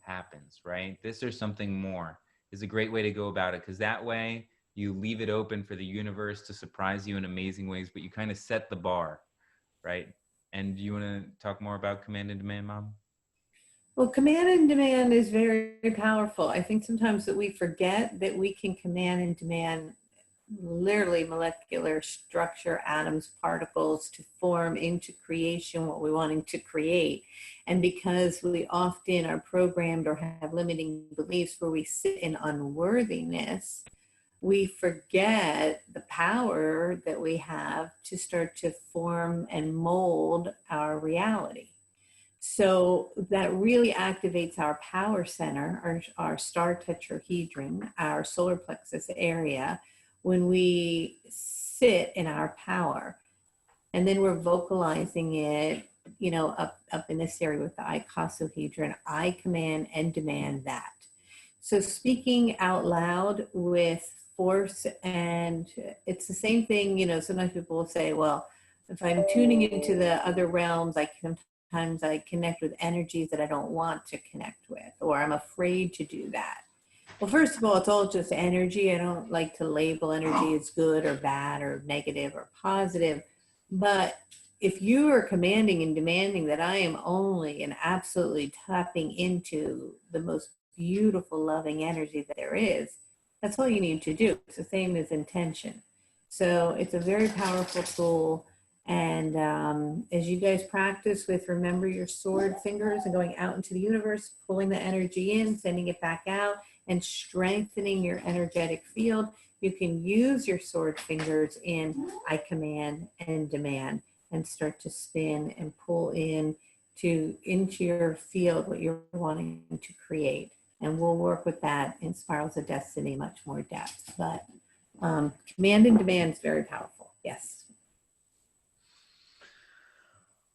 happens, right? This or something more is a great way to go about it, because that way you leave it open for the universe to surprise you in amazing ways, but you kind of set the bar, right? And do you want to talk more about command and demand, Mom? Well, command and demand is very, very powerful. I think sometimes that we forget that we can command and demand literally molecular structure, atoms, particles to form into creation what we're wanting to create. And because we often are programmed or have limiting beliefs where we sit in unworthiness, we forget the power that we have to start to form and mold our reality. So that really activates our power center, our star tetrahedron, our solar plexus area, when we sit in our power. And then we're vocalizing it, up in this area with the icosahedron. I command and demand that. So speaking out loud with force, and it's the same thing, sometimes people will say, well, if I'm tuning into the other realms, sometimes I connect with energies that I don't want to connect with, or I'm afraid to do that. Well, first of all, it's all just energy. I don't like to label energy as good or bad or negative or positive. But if you are commanding and demanding that I am only and absolutely tapping into the most beautiful, loving energy that there is, that's all you need to do. It's the same as intention. So it's a very powerful tool. And as you guys practice with remember your sword fingers and going out into the universe, pulling the energy in, sending it back out, and strengthening your energetic field, you can use your sword fingers in I command and demand and start to spin and pull into your field what you're wanting to create. And we'll work with that in Spirals of Destiny much more depth. But command and demand is very powerful. Yes.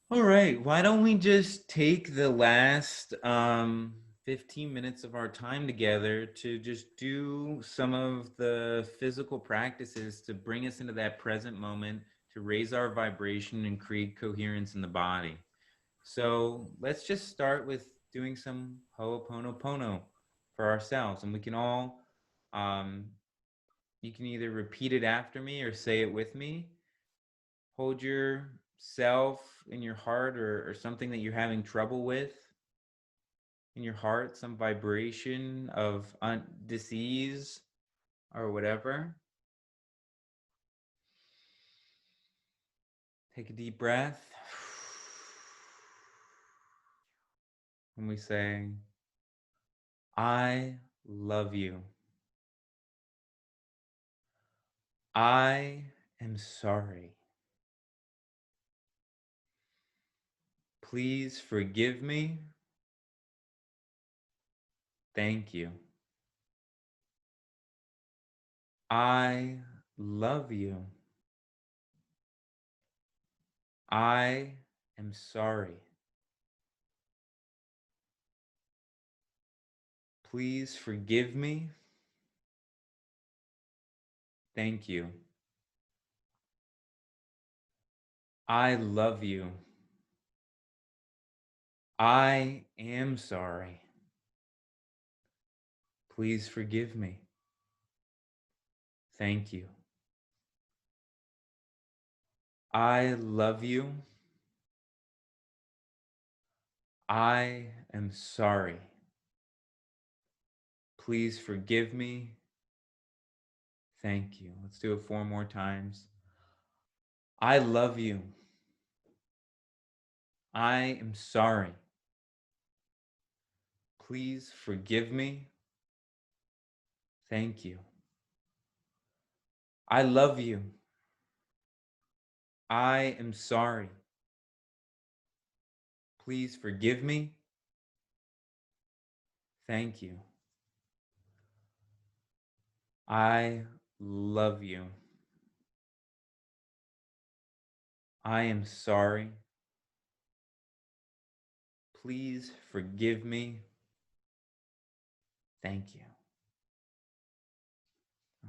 All right, why don't we just take the last 15 minutes of our time together to just do some of the physical practices to bring us into that present moment, to raise our vibration and create coherence in the body. So let's just start with doing some Ho'oponopono for ourselves. And we can all, you can either repeat it after me or say it with me. Hold yourself in your heart, or something that you're having trouble with in your heart, some vibration of disease or whatever. Take a deep breath. And we say, I love you. I am sorry. Please forgive me. Thank you. I love you. I am sorry. Please forgive me. Thank you. I love you. I am sorry. Please forgive me. Thank you. I love you. I am sorry. Please forgive me. Thank you. Let's do it 4 more times. I love you. I am sorry. Please forgive me. Thank you. I love you. I am sorry. Please forgive me. Thank you. I love you. I am sorry. Please forgive me. Thank you.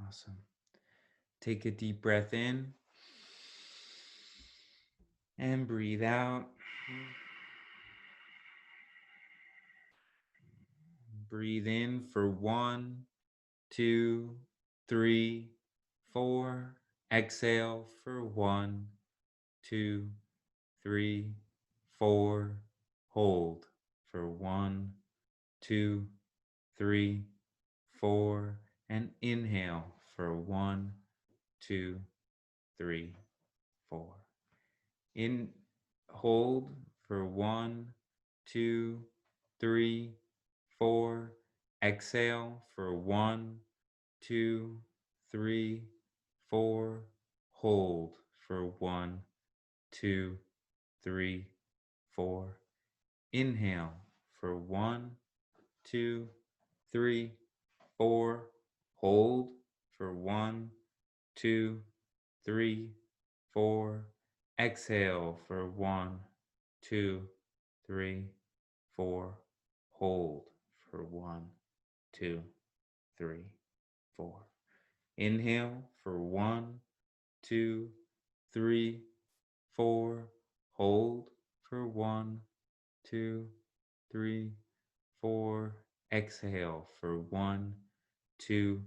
Awesome. Take a deep breath in and breathe out. Breathe in for 1, 2, 3, 4. Exhale for 1, 2, 3, 4. Hold for 1, 2, 3, 4. And inhale for 1, 2, 3, 4. In hold for 1, 2, 3, 4. Exhale for 1, 2, 3, 4. Hold for 1, 2, 3, 4. Inhale for 1, 2, 3, 4. Hold for 1, 2, 3, 4. Exhale for 1, 2, 3, 4. Hold for 1, 2, 3, 4. Inhale for 1, 2, 3, 4. Hold for 1, 2, 3, 4. Exhale for 1, 2,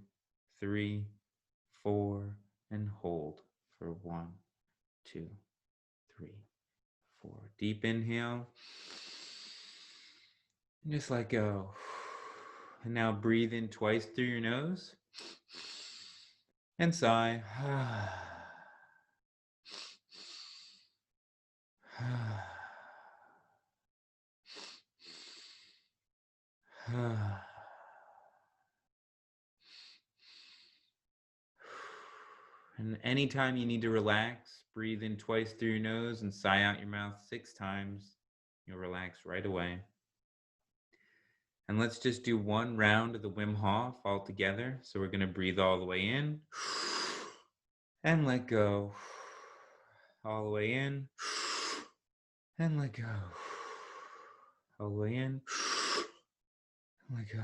3, 4. And hold for 1, 2, 3, 4. Deep inhale. And just let go. And now breathe in twice through your nose. And sigh. And anytime you need to relax, breathe in twice through your nose and sigh out your mouth 6 times. You'll relax right away. And let's just do one round of the Wim Hof all together. So we're going to breathe all the way in and let go. All the way in and let go. All the way in and let go.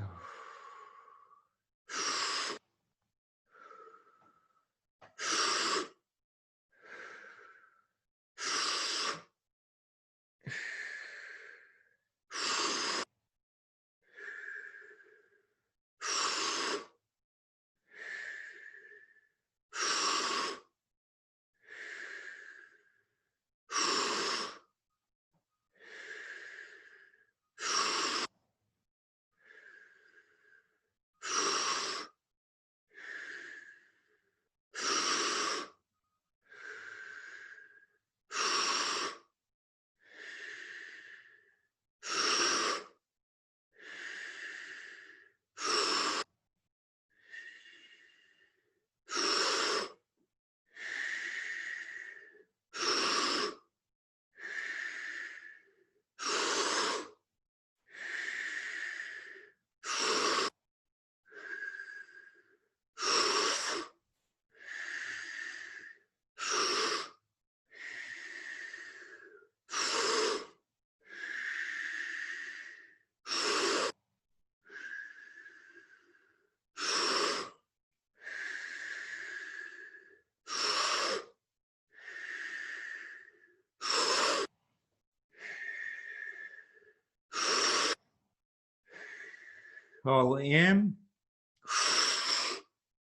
All the way in.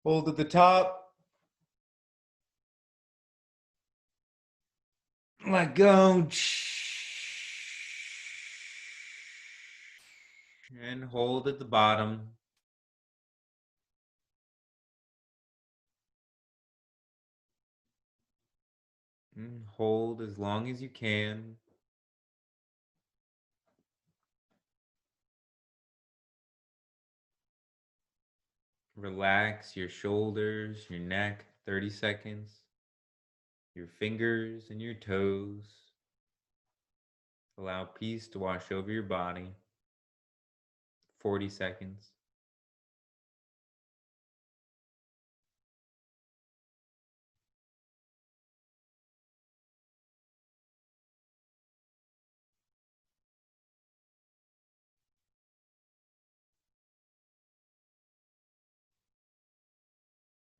Hold at the top. Let go. And hold at the bottom. And hold as long as you can. Relax your shoulders, your neck, 30 seconds. Your fingers and your toes. Allow peace to wash over your body. 40 seconds.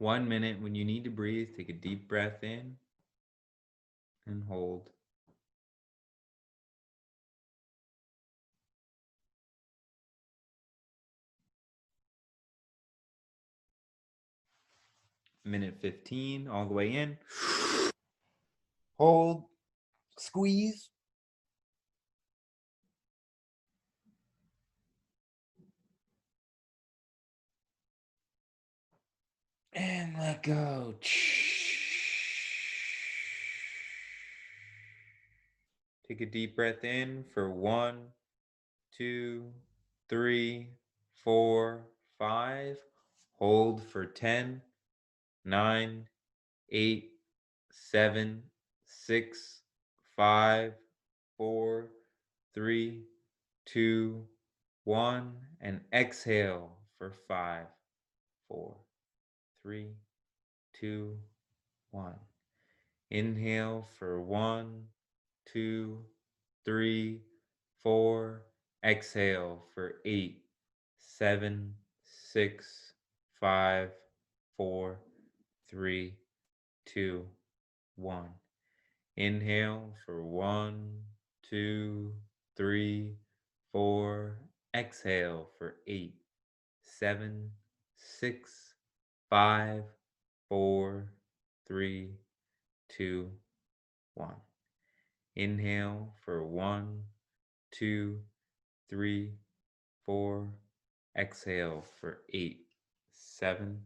1 minute. When you need to breathe, take a deep breath in and hold. Minute 15, all the way in. Hold, squeeze. And let go. Take a deep breath in for 1, 2, 3, 4, 5. Hold for 10, 9, 8, 7, 6, 5, 4, 3, 2, 1. And exhale for 5, 4, 3, 2, 1. Inhale for 1, 2, 3, 4. Exhale for 8, 7, 6, 5, 4, 3, 2, 1. Inhale for 1, 2, 3, 4. Exhale for 8, 7, 6, 5, 4, 3, 2, 1. Inhale for 1, 2, 3, 4. Exhale for 8, 7,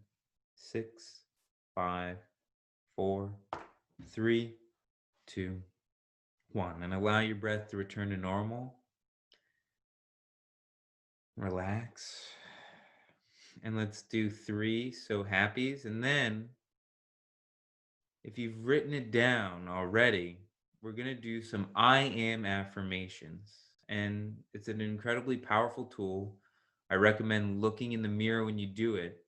6, 5, 4, 3, 2, 1. And allow your breath to return to normal. Relax. And let's do 3 so happies. And then, if you've written it down already, we're going to do some I am affirmations. And it's an incredibly powerful tool. I recommend looking in the mirror when you do it.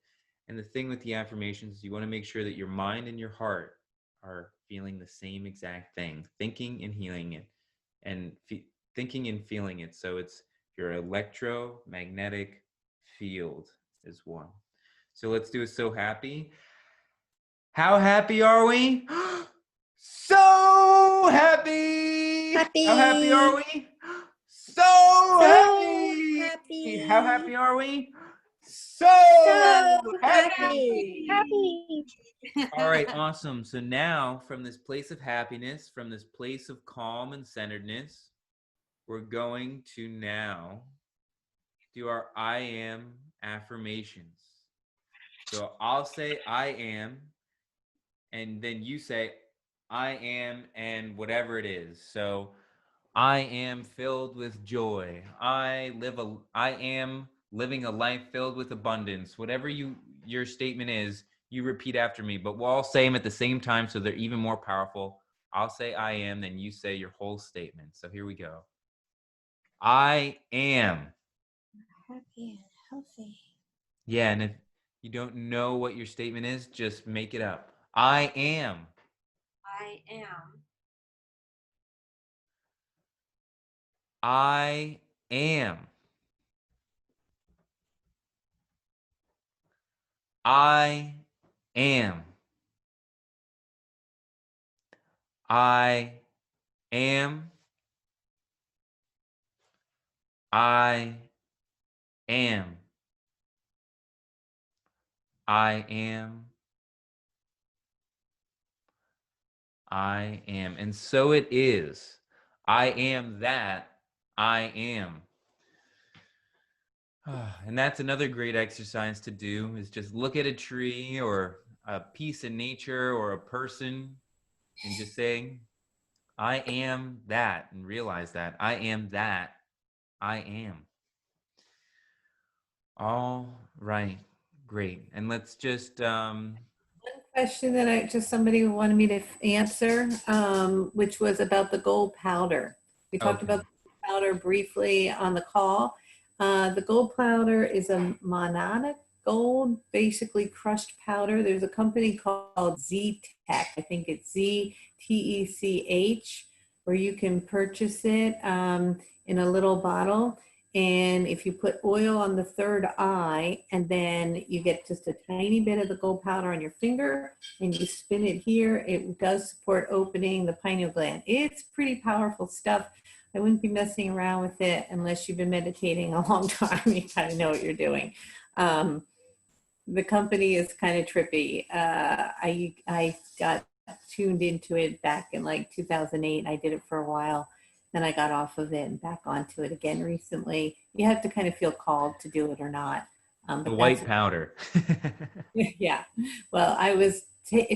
And the thing with the affirmations is you want to make sure that your mind and your heart are feeling the same exact thing, thinking and healing it, and thinking and feeling it. So it's your electromagnetic field is one. So let's do a so happy. How happy are we? So happy! Happy. How happy are we? So happy! happy. How happy are we? So happy! Happy. All right, awesome. So now, from this place of happiness, from this place of calm and centeredness, we're going to now do our I am affirmations. So I'll say I am, and then you say I am and whatever it is. So I am filled with joy. I am living a life filled with abundance. Whatever your statement is, you repeat after me, but we'll all say them at the same time so they're even more powerful. I'll say I am, then you say your whole statement. So here we go. I am. Happy and healthy. Yeah, and if you don't know what your statement is, just make it up. I am. I am. I am. I am. I am. I am. I am. I am. And so it is. I am that I am. And that's another great exercise to do, is just look at a tree or a piece of nature or a person and just say, I am that, and realize that I am that I am. All right, great. And let's just Question that somebody wanted me to answer, which was about the gold powder. We talked Okay. about the gold powder briefly on the call. The gold powder is a monadic gold, basically crushed powder. There's a company called Z-Tech. I think it's ZTECH, where you can purchase it in a little bottle. And if you put oil on the third eye, and then you get just a tiny bit of the gold powder on your finger, and you spin it here, it does support opening the pineal gland. It's pretty powerful stuff. I wouldn't be messing around with it unless you've been meditating a long time. You kind of know what you're doing. The company is kind of trippy. I got tuned into it back in like 2008. I did it for a while. Then I got off of it and back onto it again recently. You have to kind of feel called to do it or not. The white powder. Yeah. Well, I was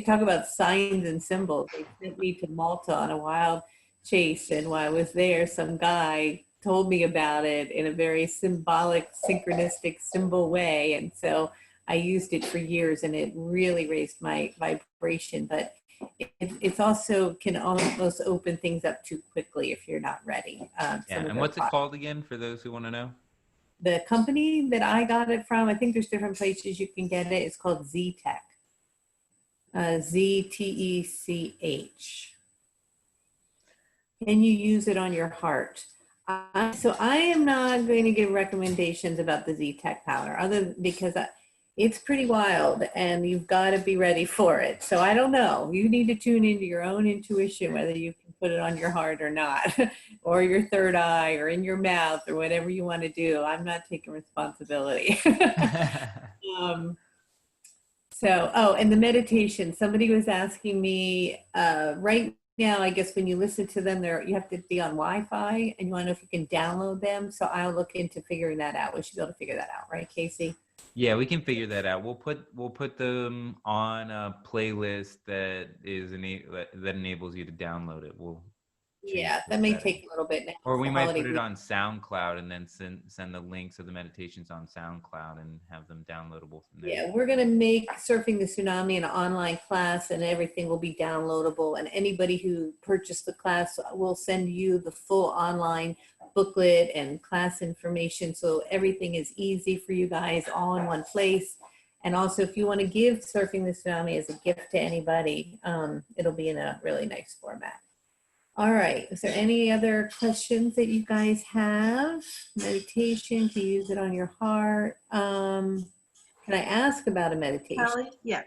talk about signs and symbols. They sent me to Malta on a wild chase, and while I was there, some guy told me about it in a very symbolic, synchronistic symbol way, and so I used it for years, and it really raised my vibration. But it's also can almost open things up too quickly if you're not ready. Yeah, and what's it called again for those who want to know? The company that I got it from, I think there's different places you can get it. It's called Z-Tech. Z-T-E-C-H. Can you use it on your heart? So I am not going to give recommendations about the Z-Tech powder, because it's pretty wild and you've got to be ready for it. So I don't know. You need to tune into your own intuition, whether you can put it on your heart or not, or your third eye or in your mouth or whatever you want to do. I'm not taking responsibility. And the meditation, somebody was asking me right now, I guess when you listen to them, you have to be on Wi-Fi and you want to know if you can download them. So I'll look into figuring that out. We should be able to figure that out, right, Casey? Yeah, we can figure that out. We'll put them on a playlist that enables you to download it. That may take a little bit now. Or we might put it on SoundCloud and then send the links of the meditations on SoundCloud and have them downloadable from there. Yeah, we're going to make Surfing the Tsunami an online class, and everything will be downloadable. And anybody who purchased the class will send you the full online booklet and class information. So everything is easy for you guys, all in one place. And also, if you want to give Surfing the Tsunami as a gift to anybody, it'll be in a really nice format. All right. Is there any other questions that you guys have? Meditation, to use it on your heart. Can I ask about a meditation? Carly? Yeah.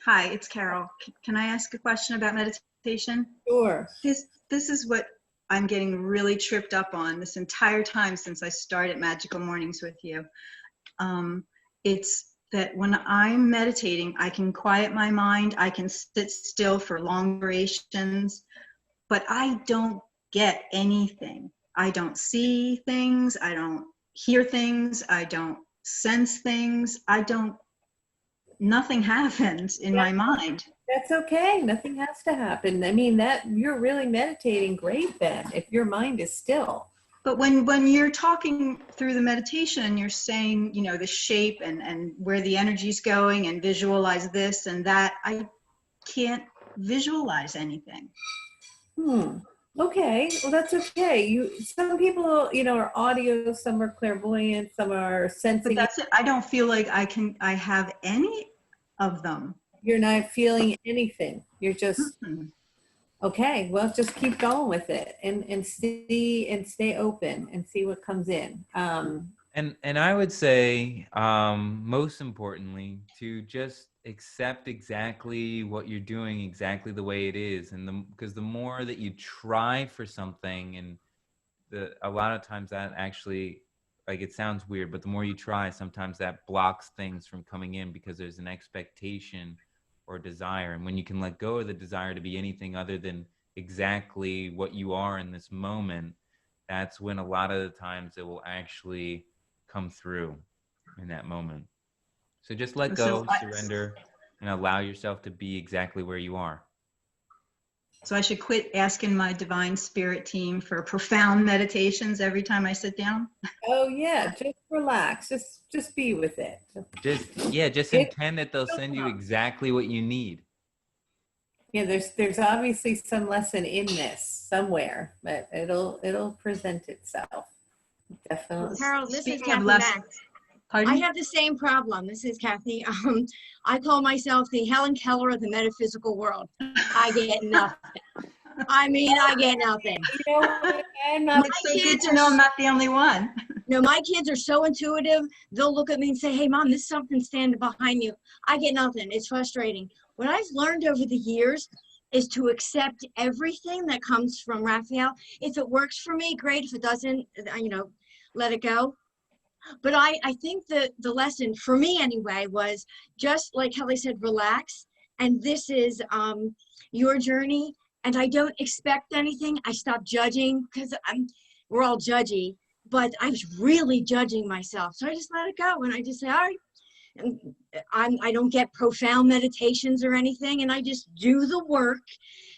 Hi, it's Carol. Can I ask a question about meditation? Sure. This is what I'm getting really tripped up on this entire time since I started Magical Mornings with you. It's that when I'm meditating, I can quiet my mind. I can sit still for long durations. But I don't get anything. I don't see things. I don't hear things. I don't sense things. Nothing happens in my mind. That's okay. Nothing has to happen. I mean, you're really meditating great then, if your mind is still. But when you're talking through the meditation and you're saying, the shape and where the energy's going and visualize this and that, I can't visualize anything. Okay. Well, that's okay. Some people, are audio, some are clairvoyant, some are sensing. But that's it. I don't feel like I have any of them. You're not feeling anything. You're just, okay. Well, just keep going with it and see and stay open and see what comes in. And I would say, most importantly, to just accept exactly what you're doing exactly the way it is, and because the more that you try for something, and a lot of times that actually, like, it sounds weird, but the more you try, sometimes that blocks things from coming in because there's an expectation or desire. And when you can let go of the desire to be anything other than exactly what you are in this moment, that's when a lot of the times it will actually come through in that moment. So just let go, surrender, and allow yourself to be exactly where you are. So I should quit asking my divine spirit team for profound meditations every time I sit down? Oh yeah, just relax. Just be with it. Just intend that they'll send you exactly what you need. Yeah, there's obviously some lesson in this somewhere, but it'll present itself. Definitely. Carol, this is Speaking of Kathy lessons. Mack. Pardon? I have the same problem. This is Kathy. I call myself the Helen Keller of the metaphysical world. I get nothing. I get nothing. You know what? It's so good to know I'm not the only one. No, my kids are so intuitive. They'll look at me and say, "Hey, Mom, this something standing behind you." I get nothing. It's frustrating. What I've learned over the years is to accept everything that comes from Raphael. If it works for me, great. If it doesn't, let it go. But I think that the lesson for me anyway was just like Kelly said, relax. And this is your journey. And I don't expect anything. I stopped judging because we're all judgy, but I was really judging myself. So I just let it go. And I just say, all right. And I don't get profound meditations or anything. And I just do the work.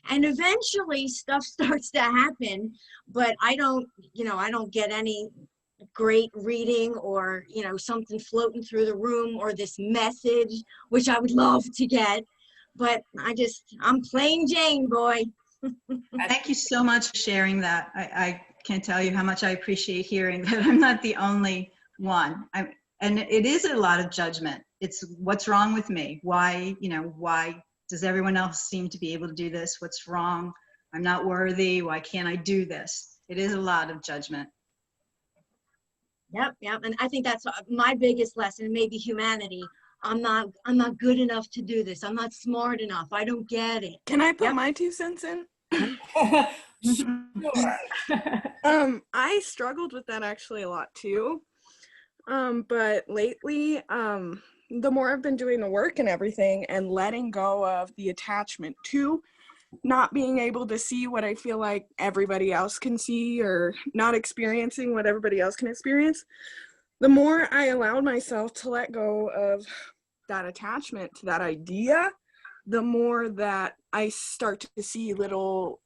And eventually stuff starts to happen. But I don't get any great reading or something floating through the room or this message, which I would love to get, but I'm plain Jane, boy. Thank you so much for sharing that. I can't tell you how much I appreciate hearing that I'm not the only one. And it is a lot of judgment. It's what's wrong with me? Why does everyone else seem to be able to do this? What's wrong? I'm not worthy. Why can't I do this? It is a lot of judgment. Yep. And I think that's my biggest lesson, maybe humanity. I'm not good enough to do this. I'm not smart enough. I don't get it. Can I put my 2 cents in? I struggled with that actually a lot too. But lately, the more I've been doing the work and everything and letting go of the attachment to not being able to see what I feel like everybody else can see or not experiencing what everybody else can experience, the more I allowed myself to let go of that attachment to that idea, the more that I start to see little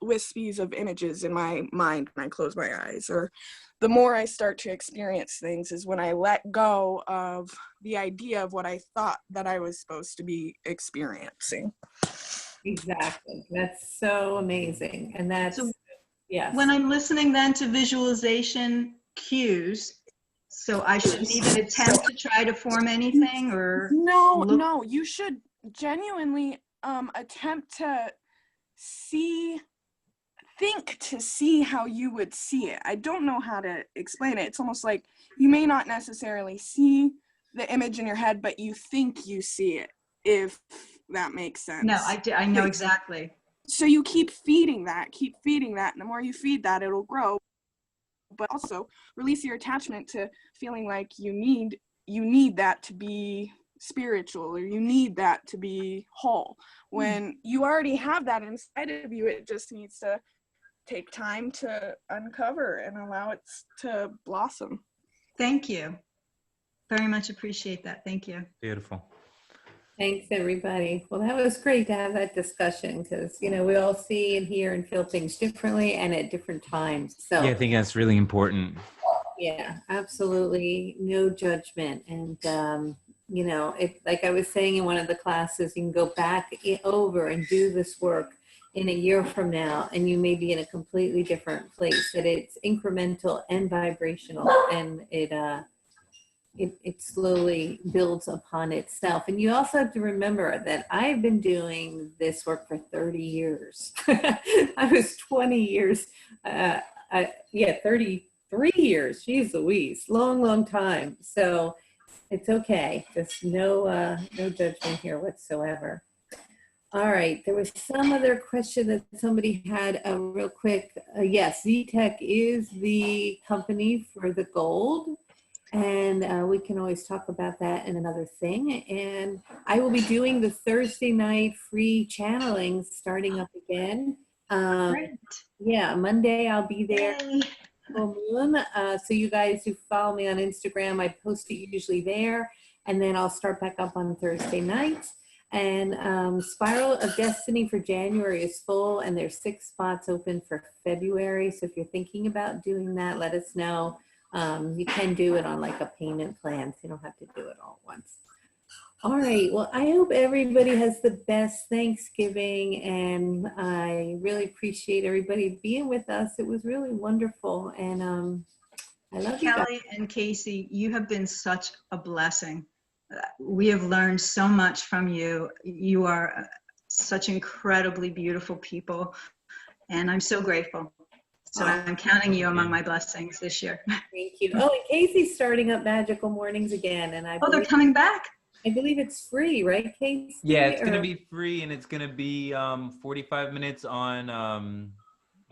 wispies of images in my mind when I close my eyes, or the more I start to experience things is when I let go of the idea of what I thought that I was supposed to be experiencing. Exactly. That's so amazing. And that's, yes. When I'm listening then to visualization cues, so I shouldn't even attempt to try to form anything or? No, you should genuinely attempt to think to see how you would see it. I don't know how to explain it. It's almost like you may not necessarily see the image in your head, but you think you see it, if that makes sense. No, I know exactly. So you keep feeding that, and the more you feed that, it'll grow. But also release your attachment to feeling like you need that to be spiritual, or you need that to be whole. When you already have that inside of you, it just needs to take time to uncover and allow it to blossom. Thank you. Very much appreciate that. Thank you. Beautiful. Thanks, everybody. Well, that was great to have that discussion because, we all see and hear and feel things differently and at different times. So Yeah, I think that's really important. yeah, absolutely. No judgment. And, like I was saying in one of the classes, you can go back over and do this work in a year from now, and you may be in a completely different place, that it's incremental and vibrational, and it slowly builds upon itself. And you also have to remember that I've been doing this work for 30 years. I was 20 years, 33 years, geez Louise, long time. So it's okay, just no judgment here whatsoever. All right, there was some other question that somebody had real quick. Yes, Z-Tech is the company for the gold. And we can always talk about that in another thing. And I will be doing the Thursday night free channeling starting up again. Great. Yeah, Monday I'll be there. Full moon. So you guys who follow me on Instagram, I post it usually there. And then I'll start back up on Thursday nights. And Spiral of Destiny for January is full, and there's 6 spots open for February. So if you're thinking about doing that, let us know. You can do it on like a payment plan, so you don't have to do it all at once. All right, well, I hope everybody has the best Thanksgiving, and I really appreciate everybody being with us. It was really wonderful, and I love you guys. Kelly and Casey, you have been such a blessing. We have learned so much from you. You are such incredibly beautiful people, and I'm so grateful. So I'm counting you among my blessings this year. Thank you. Oh, and Casey's starting up Magical Mornings again, and Oh, they're coming back? I believe it's free, right, Casey? Yeah, it's going to Or- be free, and it's going to be 45 minutes on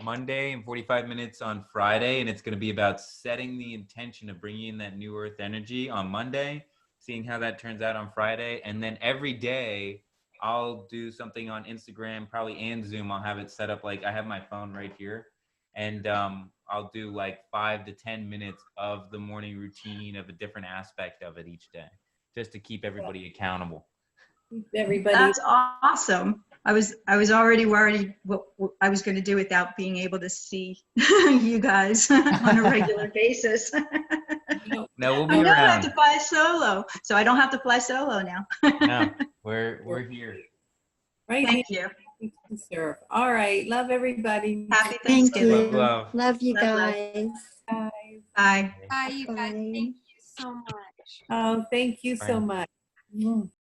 Monday and 45 minutes on Friday, and it's going to be about setting the intention of bringing in that new earth energy on Monday, seeing how that turns out on Friday, and then every day I'll do something on Instagram, probably and Zoom. I'll have it set up like I have my phone right here, and I'll do like 5 to 10 minutes of the morning routine of a different aspect of it each day, just to keep everybody accountable. Everybody. That's awesome. I was already worried what I was going to do without being able to see you guys on a regular basis. No, we'll I be know I have around. to fly solo, so I don't have to fly solo now. No, we're here. Right. Thank you. We can serve. All right. Love everybody. Happy Thank Thanksgiving. you. Love. Love you Love, love. guys. Guys. Bye. Bye, you guys. Bye. Thank you so much. Oh, thank you so Bye. much.